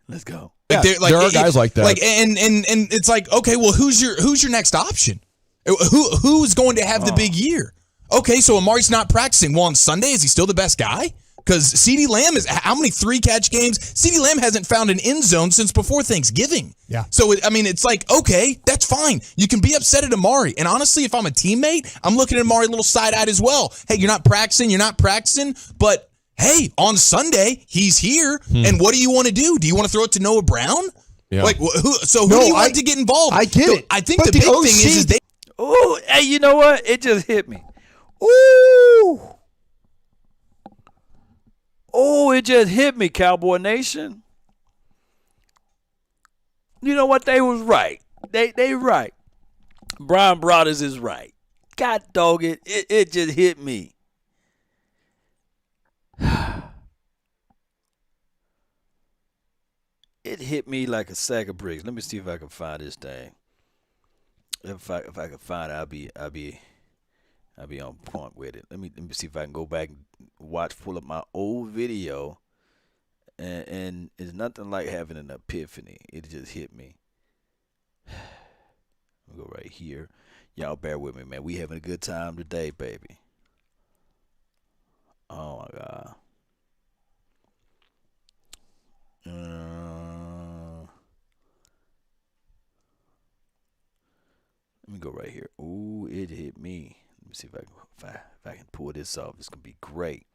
Speaker 1: Let's go.
Speaker 11: Like
Speaker 6: there are guys like that.
Speaker 11: Like and it's like, okay, well, who's your next option? Who's going to have the big year? Okay, so Amari's not practicing. Well, on Sunday, is he still the best guy? Because CeeDee Lamb is how many 3-catch games? CeeDee Lamb hasn't found an end zone since before Thanksgiving.
Speaker 10: Yeah. So
Speaker 11: it's like, okay, that's fine. You can be upset at Amari. And honestly, if I'm a teammate, I'm looking at Amari a little side-eyed as well. Hey, you're not practicing, but hey, on Sunday, he's here. And what do you want to do? Do you want to throw it to Noah Brown?
Speaker 6: Yeah.
Speaker 11: Like, who do you want to get involved?
Speaker 10: I get it.
Speaker 11: I think the big thing is they.
Speaker 1: Oh, hey, you know what? It just hit me. Ooh. Oh, it just hit me, Cowboy Nation. You know what? They was right. They right. Brian Brothers is right. God dog it. It just hit me. It hit me like a sack of bricks. Let me see if I can find this thing. If I can find it, I'll be on point with it. Let me see if I can go back and pull up my old video. And it's nothing like having an epiphany. It just hit me. I'll go right here. Y'all bear with me, man. We having a good time today, baby. Oh my God. Let me go right here. Ooh, it hit me. Let me see if I can pull this off. It's gonna be great.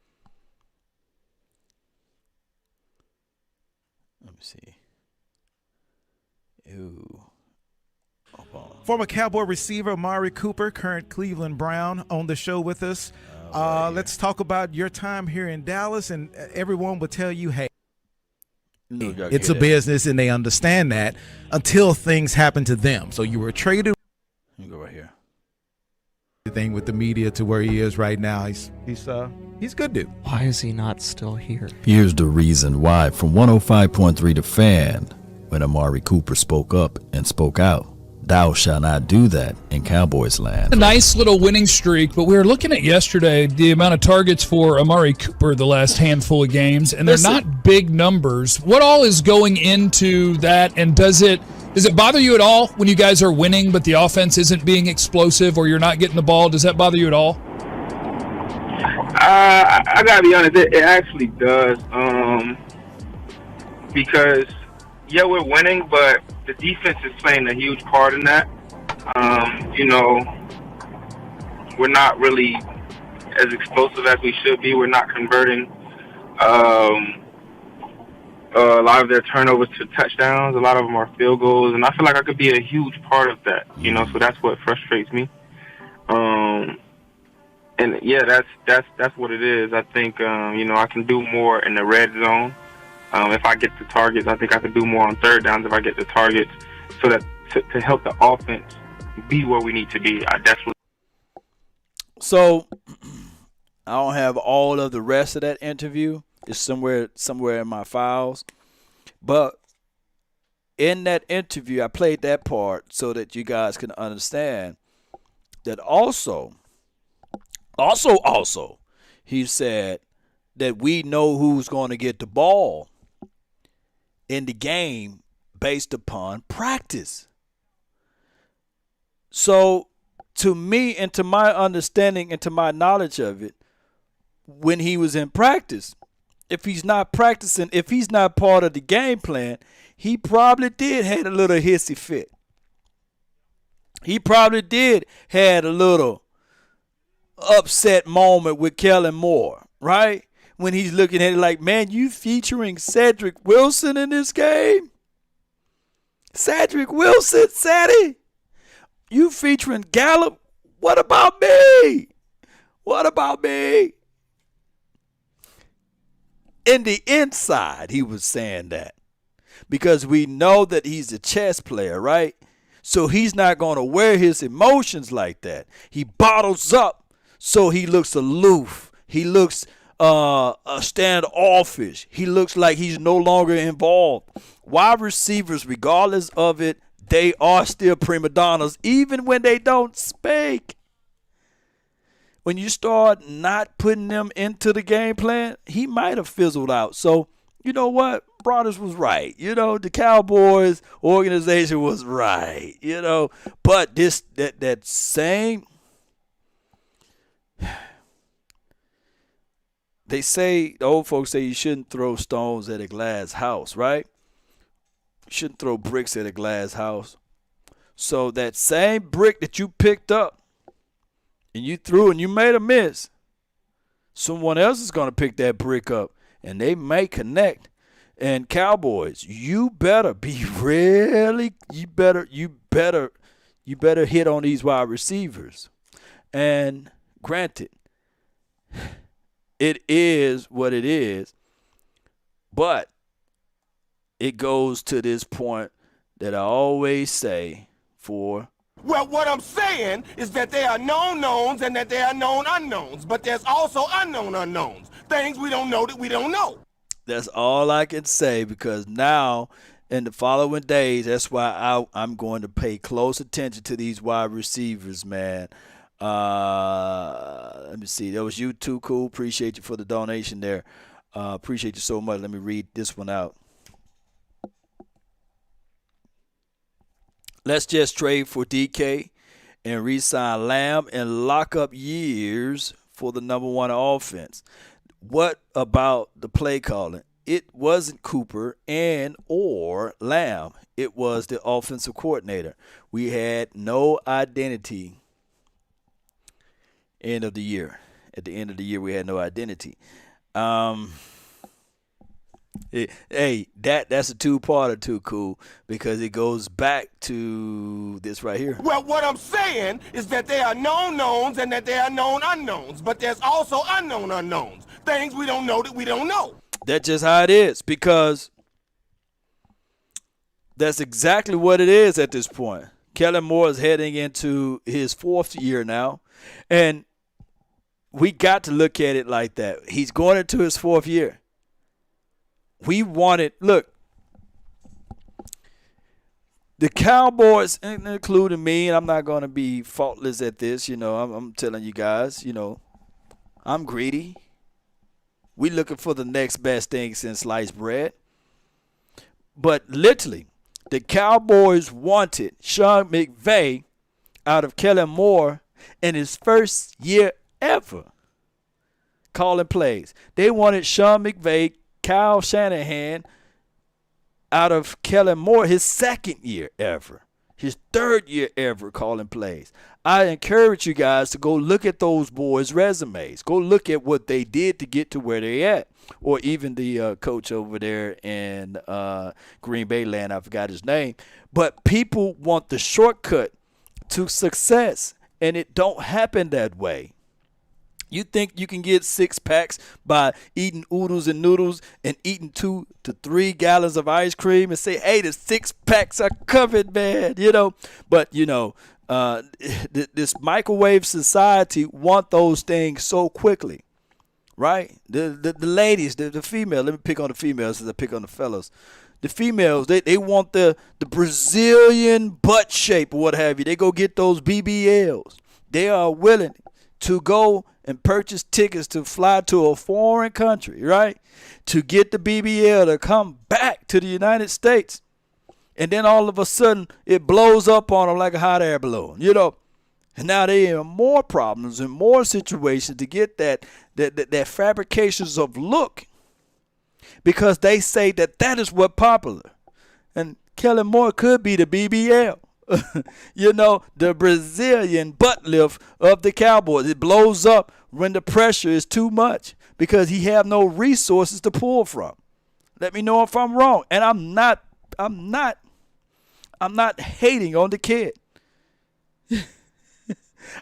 Speaker 1: Let me see. Ooh.
Speaker 12: Former Cowboy receiver Amari Cooper, current Cleveland Brown, on the show with us. Let's talk about your time here in Dallas, and everyone will tell you, hey, it's a business, and they understand that until things happen to them. So you were traded.
Speaker 1: Let me go right here.
Speaker 12: Thing with the media to where he is right now. He's good dude.
Speaker 13: Why is he not still here?
Speaker 1: Here's the reason why. From 105.3 The Fan, when Amari Cooper spoke up and spoke out, thou shalt not do that in Cowboys land.
Speaker 14: A nice little winning streak, but we were looking at yesterday the amount of targets for Amari Cooper the last handful of games, and they're not big numbers. What all is going into that, and does it bother you at all when you guys are winning but the offense isn't being explosive or you're not getting the ball? Does that bother you at all?
Speaker 15: I gotta be honest, it actually does. Because yeah, we're winning, but the defense is playing a huge part in that. We're not really as explosive as we should be. We're not converting a lot of their turnovers to touchdowns. A lot of them are field goals, and I feel like I could be a huge part of that. So that's what frustrates me. And yeah, that's what it is. I think I can do more in the red zone. If I get the targets, I think I could do more on third downs if I get the targets, so that to help the offense be where we need to be. I definitely.
Speaker 1: So I don't have all of the rest of that interview. It's somewhere in my files. But in that interview, I played that part so that you guys can understand that also, he said that we know who's going to get the ball in the game based upon practice. So to me and to my understanding and to my knowledge of it, when he was in practice, if he's not practicing, if he's not part of the game plan, he probably did had a little hissy fit. He probably did had a little upset moment with Kellen Moore, right? When he's looking at it like, man, you featuring Cedric Wilson in this game? Cedric Wilson, Sadie? You featuring Gallup? What about me? What about me? In the inside, he was saying that. because we know that he's a chess player, right? So he's not going to wear his emotions like that. He bottles up so he looks aloof. He looks standoffish. He looks like he's no longer involved. Wide receivers, regardless of it, they are still prima donnas, even when they don't speak. When you start not putting them into the game plan, he might have fizzled out. So, you know what? Brothers was right. The Cowboys organization was right. But that same, the old folks say you shouldn't throw stones at a glass house, right? You shouldn't throw bricks at a glass house. So that same brick that you picked up and you threw and you made a miss, someone else is going to pick that brick up and they may connect. And Cowboys, you better be you better hit on these wide receivers. And granted, it is what it is, but it goes to this point that I always say
Speaker 9: Well, what I'm saying is that there are known knowns and that there are known unknowns, but there's also unknown unknowns, things we don't know that we don't know.
Speaker 1: That's all I can say, because now in the following days, that's why I'm going to pay close attention to these wide receivers, man. Let me see. That was you too, cool. Appreciate you for the donation there. Appreciate you so much. Let me read this one out. Let's just trade for DK and re-sign Lamb and lock up years for the number one offense. What about the play calling? It wasn't Cooper and or Lamb. It was the offensive coordinator. We had no identity end of the year. At the end of the year, we had no identity. Hey, that's a two-parter too, cool, because it goes back to this right here.
Speaker 9: Well, what I'm saying is that there are known knowns and that there are known unknowns, but there's also unknown unknowns, things we don't know that we don't know.
Speaker 1: That's just how it is, because that's exactly what it is at this point. Kellen Moore is heading into his fourth year now, and we got to look at it like that. He's going into his fourth year. Look, the Cowboys, including me, and I'm not going to be faultless at this, I'm telling you guys, I'm greedy. We looking for the next best thing since sliced bread. But literally, the Cowboys wanted Sean McVay out of Kellen Moore in his first year ever calling plays. They wanted Sean McVay, Kyle Shanahan out of Kellen Moore his second year ever, his third year ever calling plays. I encourage you guys to go look at those boys' resumes. Go look at what they did to get to where they at. Or even the coach over there in Green Bay land, I forgot his name. But people want the shortcut to success, and it don't happen that way. You think you can get 6 packs by eating oodles and noodles and eating 2 to 3 gallons of ice cream and say, hey, the 6 packs are covered, man, But, this microwave society want those things so quickly, right? The ladies, the female, let me pick on the females as I pick on the fellas. The females, they want the Brazilian butt shape or what have you. They go get those BBLs. They are willing to go and purchase tickets to fly to a foreign country, right, to get the BBL to come back to the United States. And then all of a sudden, it blows up on them like a hot air balloon, And now they have more problems and more situations to get that fabrications of look, because they say that is what popular. And Kellen Moore could be the BBL. The Brazilian butt lift of the Cowboys. It blows up when the pressure is too much because he have no resources to pull from. Let me know if I'm wrong. And I'm not hating on the kid.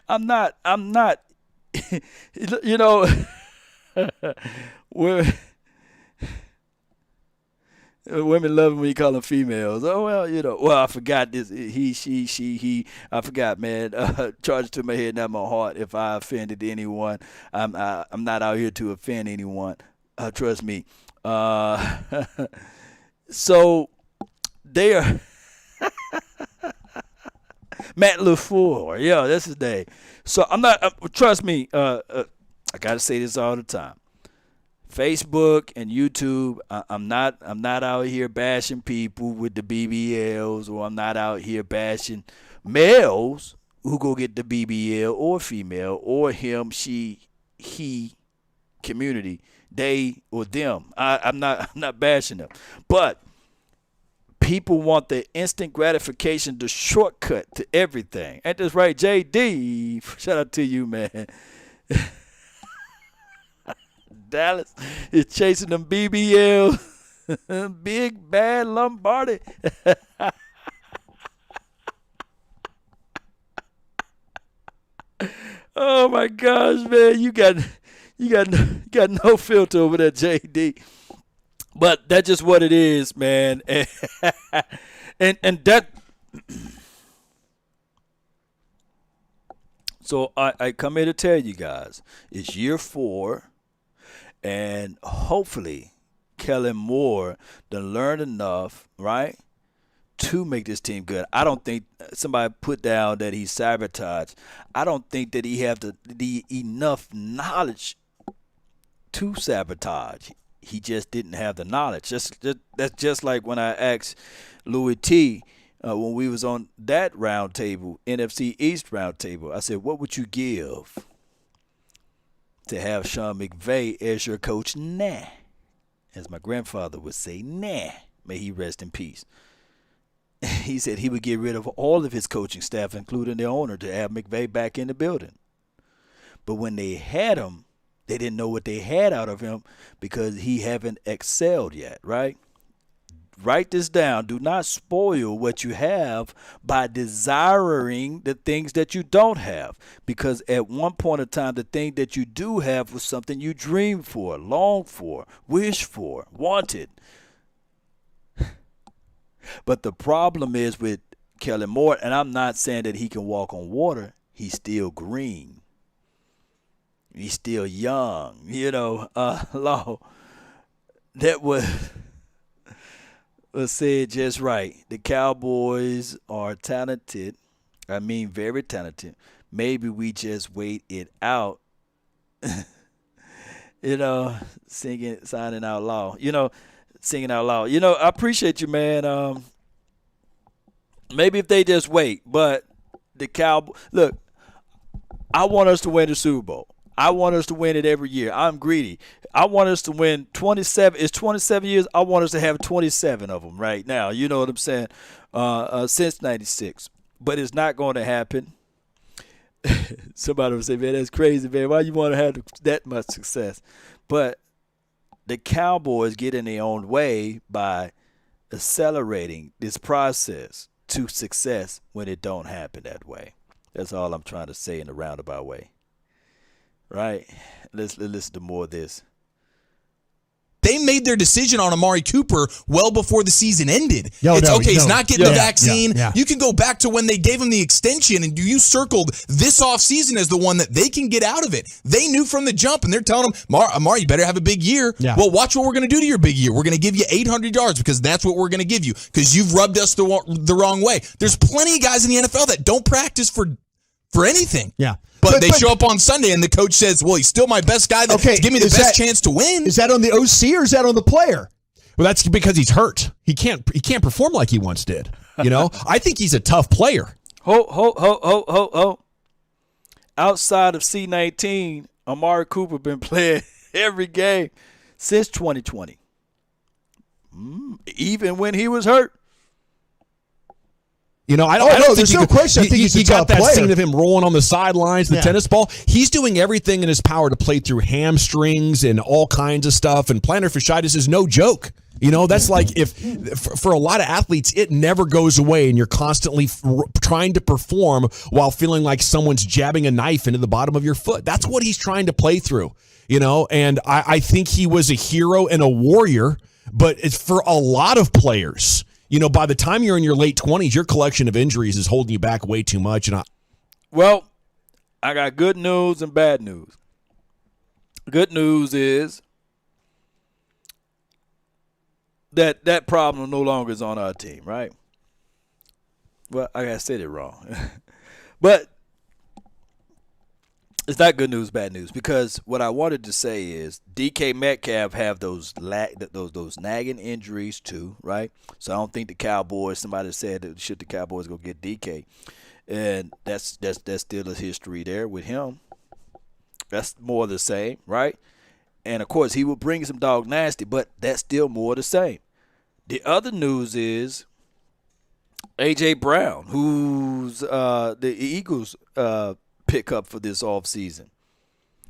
Speaker 1: I'm not Women love it when you call them females. Oh, well, well, I forgot this. He, she, he. I forgot, man. Charge it to my head, not my heart. If I offended anyone, I'm not out here to offend anyone. Trust me. So they are Matt LaFleur. Yeah, that's his name. So I'm not. Trust me. I gotta say this all the time. Facebook and YouTube, I'm not out here bashing people with the BBLs, or I'm not out here bashing males who go get the BBL, or female, or him, she, he community, they or them. I'm not bashing them. But people want the instant gratification, the shortcut to everything. Ain't this right, JD? Shout out to you, man. Dallas is chasing them BBL. Big bad Lombardi. Oh my gosh, man. You got no filter over there, JD. But that's just what it is, man. And that so I come here to tell you guys, it's year 4. And hopefully, Kellen Moore done learned enough, right, to make this team good. I don't think somebody put down that he sabotaged. I don't think that he have the enough knowledge to sabotage. He just didn't have the knowledge. That's just like when I asked Louis T. When we was on that round table, NFC East round table. I said, what would you give to have Sean McVay as your coach? Nah. As my grandfather would say, nah. May he rest in peace. He said he would get rid of all of his coaching staff, including the owner, to have McVay back in the building. But when they had him, they didn't know what they had out of him because he haven't excelled yet, right? Write this down. Do not spoil what you have by desiring the things that you don't have. Because at one point in time, the thing that you do have was something you dreamed for, longed for, wished for, wanted. But the problem is with Kellen Moore, and I'm not saying that he can walk on water. He's still green. He's still young. Law. That was said just right. The Cowboys are talented. I mean, very talented. Maybe we just wait it out. Signing out loud. Singing out loud. I appreciate you, man. Maybe if they just wait. But the Cowboys, look, I want us to win the Super Bowl. I want us to win it every year. I'm greedy. I want us to win 27. It's 27 years. I want us to have 27 of them right now. You know what I'm saying? Since 96. But it's not going to happen. Somebody will say, man, that's crazy, man. Why you want to have that much success? But the Cowboys get in their own way by accelerating this process to success when it don't happen that way. That's all I'm trying to say in a roundabout way. Right? Let's listen to more of this.
Speaker 11: They made their decision on Amari Cooper well before the season ended. He's not getting the vaccine.
Speaker 10: Yeah.
Speaker 11: You can go back to when they gave him the extension, and you circled this offseason as the one that they can get out of it. They knew from the jump, and they're telling him, Amari, you better have a big year.
Speaker 10: Yeah.
Speaker 11: Well, watch what we're going to do to your big year. We're going to give you 800 yards because that's what we're going to give you because you've rubbed us the wrong way. There's plenty of guys in the NFL that don't practice for anything.
Speaker 10: Yeah.
Speaker 11: But they show up on Sunday, and the coach says, well, he's still my best guy. Give me the best chance to win.
Speaker 10: Is that on the OC or is that on the player?
Speaker 6: Well, that's because he's hurt. He can't perform like he once did. I think he's a tough player.
Speaker 1: Ho. Outside of C19, Amari Cooper been playing every game since 2020. Even when he was hurt.
Speaker 6: I don't think
Speaker 10: no question. I think he's a
Speaker 6: got that
Speaker 10: player.
Speaker 6: scene of him rolling on the sidelines, the tennis ball. He's doing everything in his power to play through hamstrings and all kinds of stuff. And plantar fasciitis is no joke. That's like for a lot of athletes, it never goes away, and you're constantly trying to perform while feeling like someone's jabbing a knife into the bottom of your foot. That's what he's trying to play through. And I think he was a hero and a warrior but it's for a lot of players. You know, by the time you're in your late 20s, your collection of injuries is holding you back way too much. And
Speaker 1: I got good news and bad news. Good news is that problem no longer is on our team, right? Well, I said it wrong. But it's not good news, bad news, because what I wanted to say is DK Metcalf have those nagging injuries too, right? So I don't think the Cowboys, somebody said that should the Cowboys go get DK. And that's still a history there with him. That's more the same, right? And, of course, he will bring some dog nasty, but that's still more the same. The other news is A.J. Brown, who's the Eagles pickup for this offseason.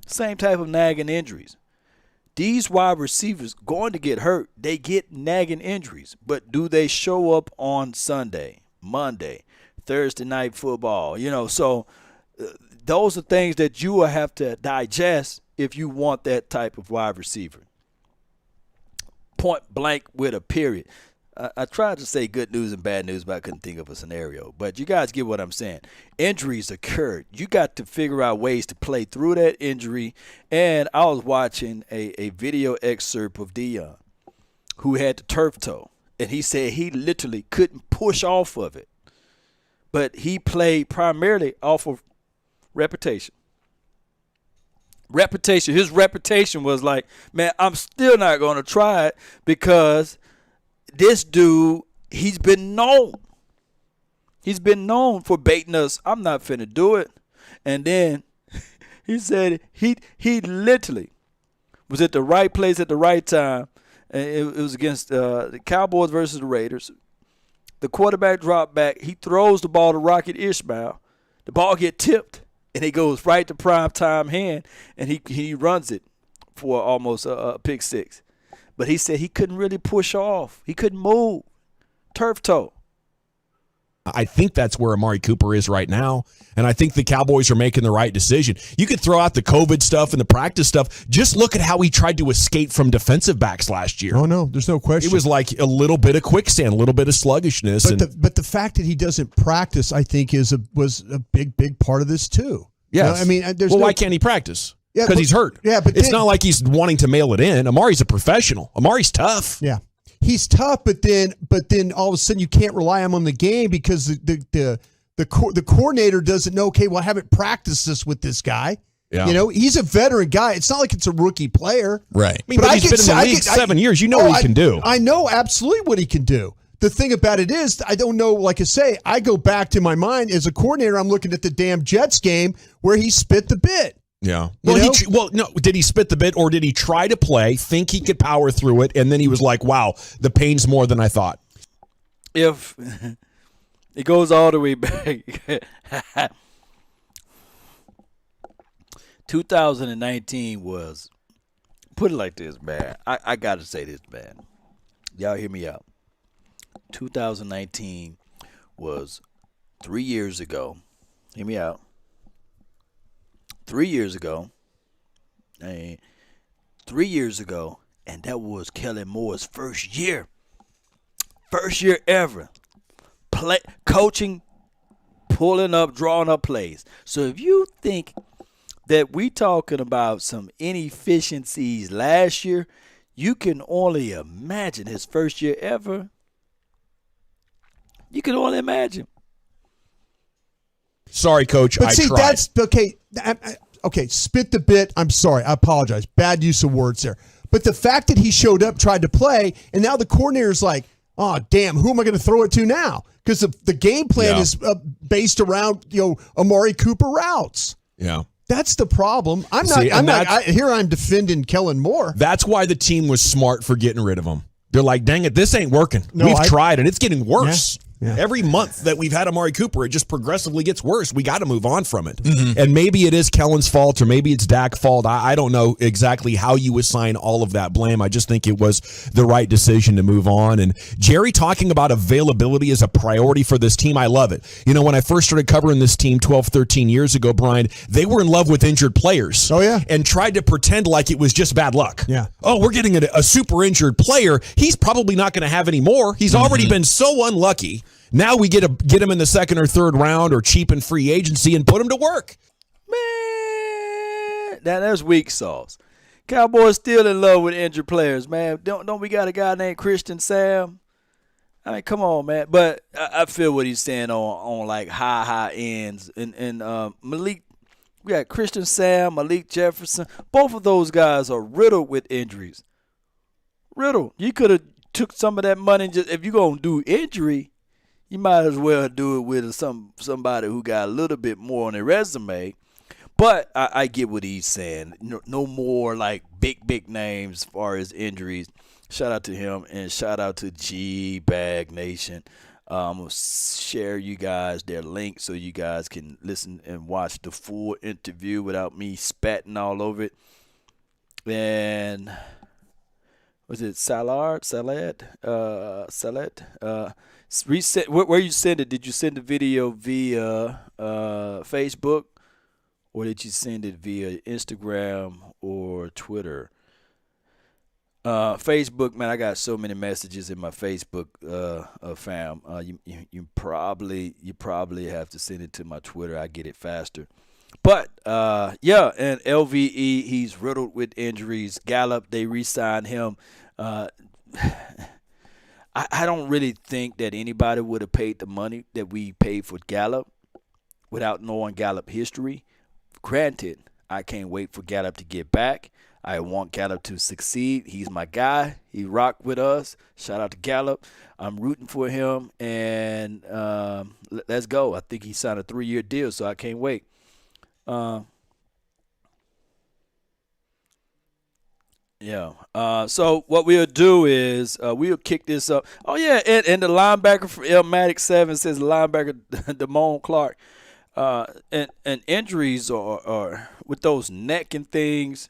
Speaker 1: Same type of nagging injuries. These wide receivers going to get hurt. They get nagging injuries. But do they show up on Sunday, Monday, Thursday night football? You know, so those are things that you will have to digest if you want that type of wide receiver. Point blank with a period. I tried to say good news and bad news, but I couldn't think of a scenario. But you guys get what I'm saying. Injuries occurred. You got to figure out ways to play through that injury. And I was watching a video excerpt of Dion, who had the turf toe. And he said he literally couldn't push off of it. But he played primarily off of reputation. His reputation was like, man, I'm still not going to try it because this dude, he's been known. He's been known for baiting us. I'm not finna do it. And then he said he literally was at the right place at the right time. And it was against the Cowboys versus the Raiders. The quarterback dropped back. He throws the ball to Rocket Ishmael. The ball get tipped. And it goes right to prime time hand, and he runs it for almost a pick six. But he said he couldn't really push off. He couldn't move. Turf toe.
Speaker 6: I think that's where Amari Cooper is right now, and I think the Cowboys are making the right decision. You could throw out the COVID stuff and the practice stuff. Just look at how he tried to escape from defensive backs last year.
Speaker 10: Oh, no, there's no question.
Speaker 6: It was like a little bit of quicksand, a little bit of sluggishness.
Speaker 10: But the fact that he doesn't practice, I think, was a big part of this, too.
Speaker 6: Yes.
Speaker 10: You know, I mean,
Speaker 6: why can't he practice?
Speaker 10: Yeah,
Speaker 6: because he's hurt.
Speaker 10: Yeah, but
Speaker 6: it's not like he's wanting to mail it in. Amari's a professional. Amari's tough.
Speaker 10: Yeah. He's tough, but then all of a sudden you can't rely on him on the game because the coordinator doesn't know, okay, well, I haven't practiced this with this guy.
Speaker 6: Yeah.
Speaker 10: You know, he's a veteran guy. It's not like it's a rookie player.
Speaker 6: Right. I mean, but he's been in the league 7 years. You know what he can do.
Speaker 10: I know absolutely what he can do. The thing about it is, I don't know, like I say, I go back to my mind as a coordinator, I'm looking at the damn Jets game where he spit the bit.
Speaker 6: Yeah. Well, no. Did he spit the bit or did he try to play, think he could power through it, and then he was like, wow, the pain's more than I thought?
Speaker 1: If it goes all the way back, 2019 was, put it like this, man. I got to say this, man. Y'all hear me out. 2019 was 3 years ago. Hear me out. 3 years ago. 3 years ago, and that was Kellen Moore's first year. First year ever. Coaching, pulling up, drawing up plays. So if you think that we talking about some inefficiencies last year, you can only imagine his first year ever. You can only imagine.
Speaker 6: Sorry, Coach.
Speaker 10: But
Speaker 6: I
Speaker 10: see,
Speaker 6: tried.
Speaker 10: that's okay. Okay, spit the bit. I'm sorry. I apologize. Bad use of words there. But the fact that he showed up, tried to play, and now the coordinator's like, oh, damn, who am I going to throw it to now? Because the game plan is based around Amari Cooper routes.
Speaker 6: Yeah.
Speaker 10: That's the problem. I'm defending Kellen Moore.
Speaker 6: That's why the team was smart for getting rid of him. They're like, dang it, this ain't working. We've tried, and it's getting worse.
Speaker 10: Yeah.
Speaker 6: Every month that we've had Amari Cooper, it just progressively gets worse. We got to move on from it. And maybe it is Kellen's fault or maybe it's Dak's fault. I don't know exactly how you assign all of that blame. I just think it was the right decision to move on. And Jerry talking about availability as a priority for this team, I love it. You know, when I first started covering this team 12, 13 years ago, Brian, they were in love with injured players.
Speaker 10: Oh, yeah.
Speaker 6: And tried to pretend like it was just bad luck.
Speaker 10: Yeah.
Speaker 6: Oh, we're getting a super injured player. He's probably not going to have any more. He's already been so unlucky. Now we get him in the second or third round or cheap in free agency and put him to work.
Speaker 1: Man, that's weak sauce. Cowboys still in love with injured players, man. Don't we got a guy named Christian Sam? I mean, come on, man. But I feel what he's saying on like high ends. And Malik, we got Christian Sam, Malik Jefferson. Both of those guys are riddled with injuries. Riddled. You could have took some of that money. Just if you're going to do injury, you might as well do it with somebody who got a little bit more on their resume. But I get what he's saying. No more like big names as far as injuries. Shout out to him and shout out to G-Bag Nation. I'm going to share you guys their link so you guys can listen and watch the full interview without me spatting all over it. And was it Salad? Reset. Where you send it? Did you send the video via Facebook, or did you send it via Instagram or Twitter? Facebook, man, I got so many messages in my Facebook fam. You probably have to send it to my Twitter. I get it faster. But yeah, and LVE, he's riddled with injuries. Gallup, they re-signed him. I don't really think that anybody would have paid the money that we paid for Gallup without knowing Gallup history. Granted, I can't wait for Gallup to get back. I want Gallup to succeed. He's my guy. He rocked with us. Shout out to Gallup. I'm rooting for him, and let's go. I think he signed a 3-year deal, so I can't wait. Yeah. So what we'll do is we'll kick this up. Oh, yeah, and the linebacker for Elmatic 7 says linebacker Damone Clark. And injuries are with those neck and things.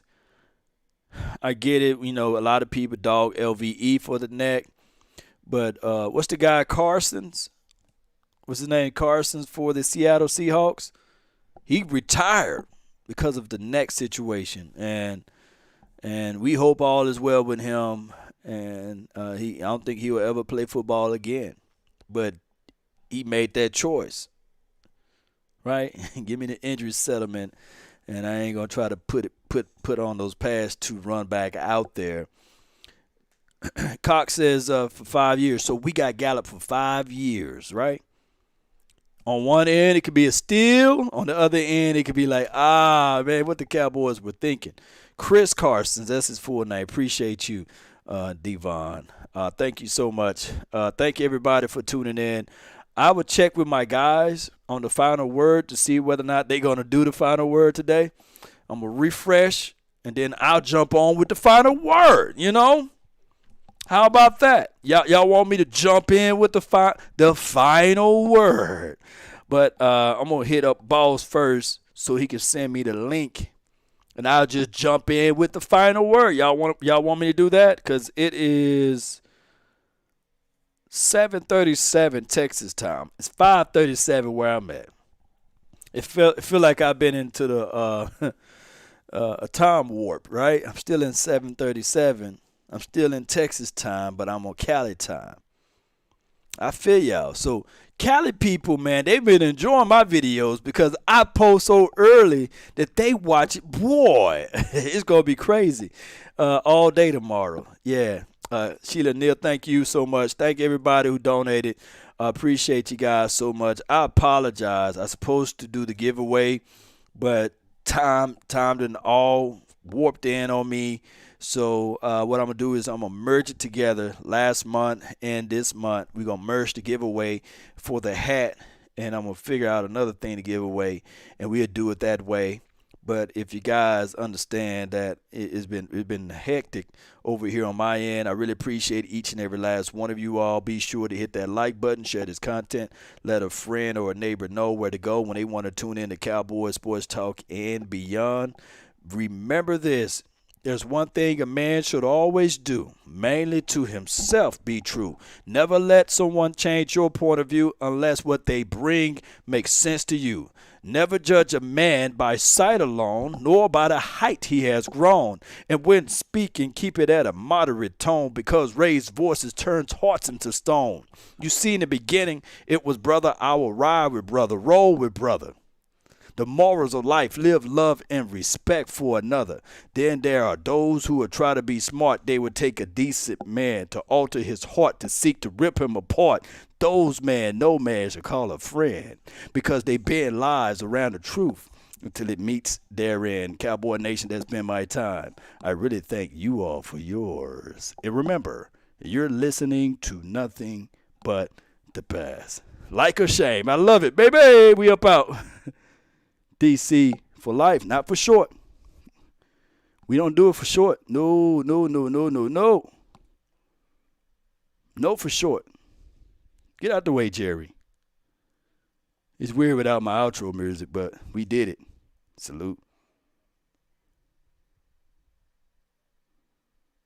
Speaker 1: I get it. You know, a lot of people dog LVE for the neck. But what's the guy, Carson's? What's his name? Carson's for the Seattle Seahawks. He retired because of the neck situation. And we hope all is well with him. And I don't think he will ever play football again. But he made that choice. Right? Give me the injury settlement. And I ain't gonna try to put on those past two run back out there. Cox says for 5 years. So we got Gallup for 5 years, right? On one end, it could be a steal. On the other end, it could be like, man, what the Cowboys were thinking. Chris Carson, that's his full name. Appreciate you, Devon. Thank you so much. Thank you, everybody, for tuning in. I would check with my guys on the final word to see whether or not they're going to do the final word today. I'm going to refresh, and then I'll jump on with the final word, you know? How about that? Y'all want me to jump in with the final word. But I'm going to hit up Boss first so he can send me the link, and I'll just jump in with the final word. Y'all want me to do that? Because it is 7:37 Texas time. It's 5:37 where I'm at. It feel like I've been into the a time warp, right? I'm still in 7:37. I'm still in Texas time, but I'm on Cali time. I feel y'all. So Cali people, man, they've been enjoying my videos because I post so early that they watch it. Boy, it's going to be crazy all day tomorrow. Yeah. Sheila Neal, thank you so much. Thank everybody who donated. I appreciate you guys so much. I apologize. I was supposed to do the giveaway, but time didn't all warped in on me. So what I'm going to do is I'm going to merge it together last month and this month. We're going to merge the giveaway for the hat, and I'm going to figure out another thing to give away, and we'll do it that way. But if you guys understand that it's been hectic over here on my end, I really appreciate each and every last one of you all. Be sure to hit that like button, share this content, let a friend or a neighbor know where to go when they want to tune in to Cowboys Sports Talk and beyond. Remember this. There's one thing a man should always do, mainly to himself be true. Never let someone change your point of view unless what they bring makes sense to you. Never judge a man by sight alone, nor by the height he has grown. And when speaking, keep it at a moderate tone, because raised voices turns hearts into stone. You see, in the beginning, it was brother, I will ride with brother, roll with brother. The morals of life, live, love, and respect for another. Then there are those who would try to be smart. They would take a decent man to alter his heart, to seek to rip him apart. Those man, no man should call a friend, because they bend lies around the truth until it meets their end. Cowboy Nation, that's been my time. I really thank you all for yours. And remember, you're listening to nothing but the best. Like or shame. I love it, baby. We up out. DC for life, not for short. We don't do it for short. No. No for short. Get out the way, Jerry. It's weird without my outro music, but we did it. Salute.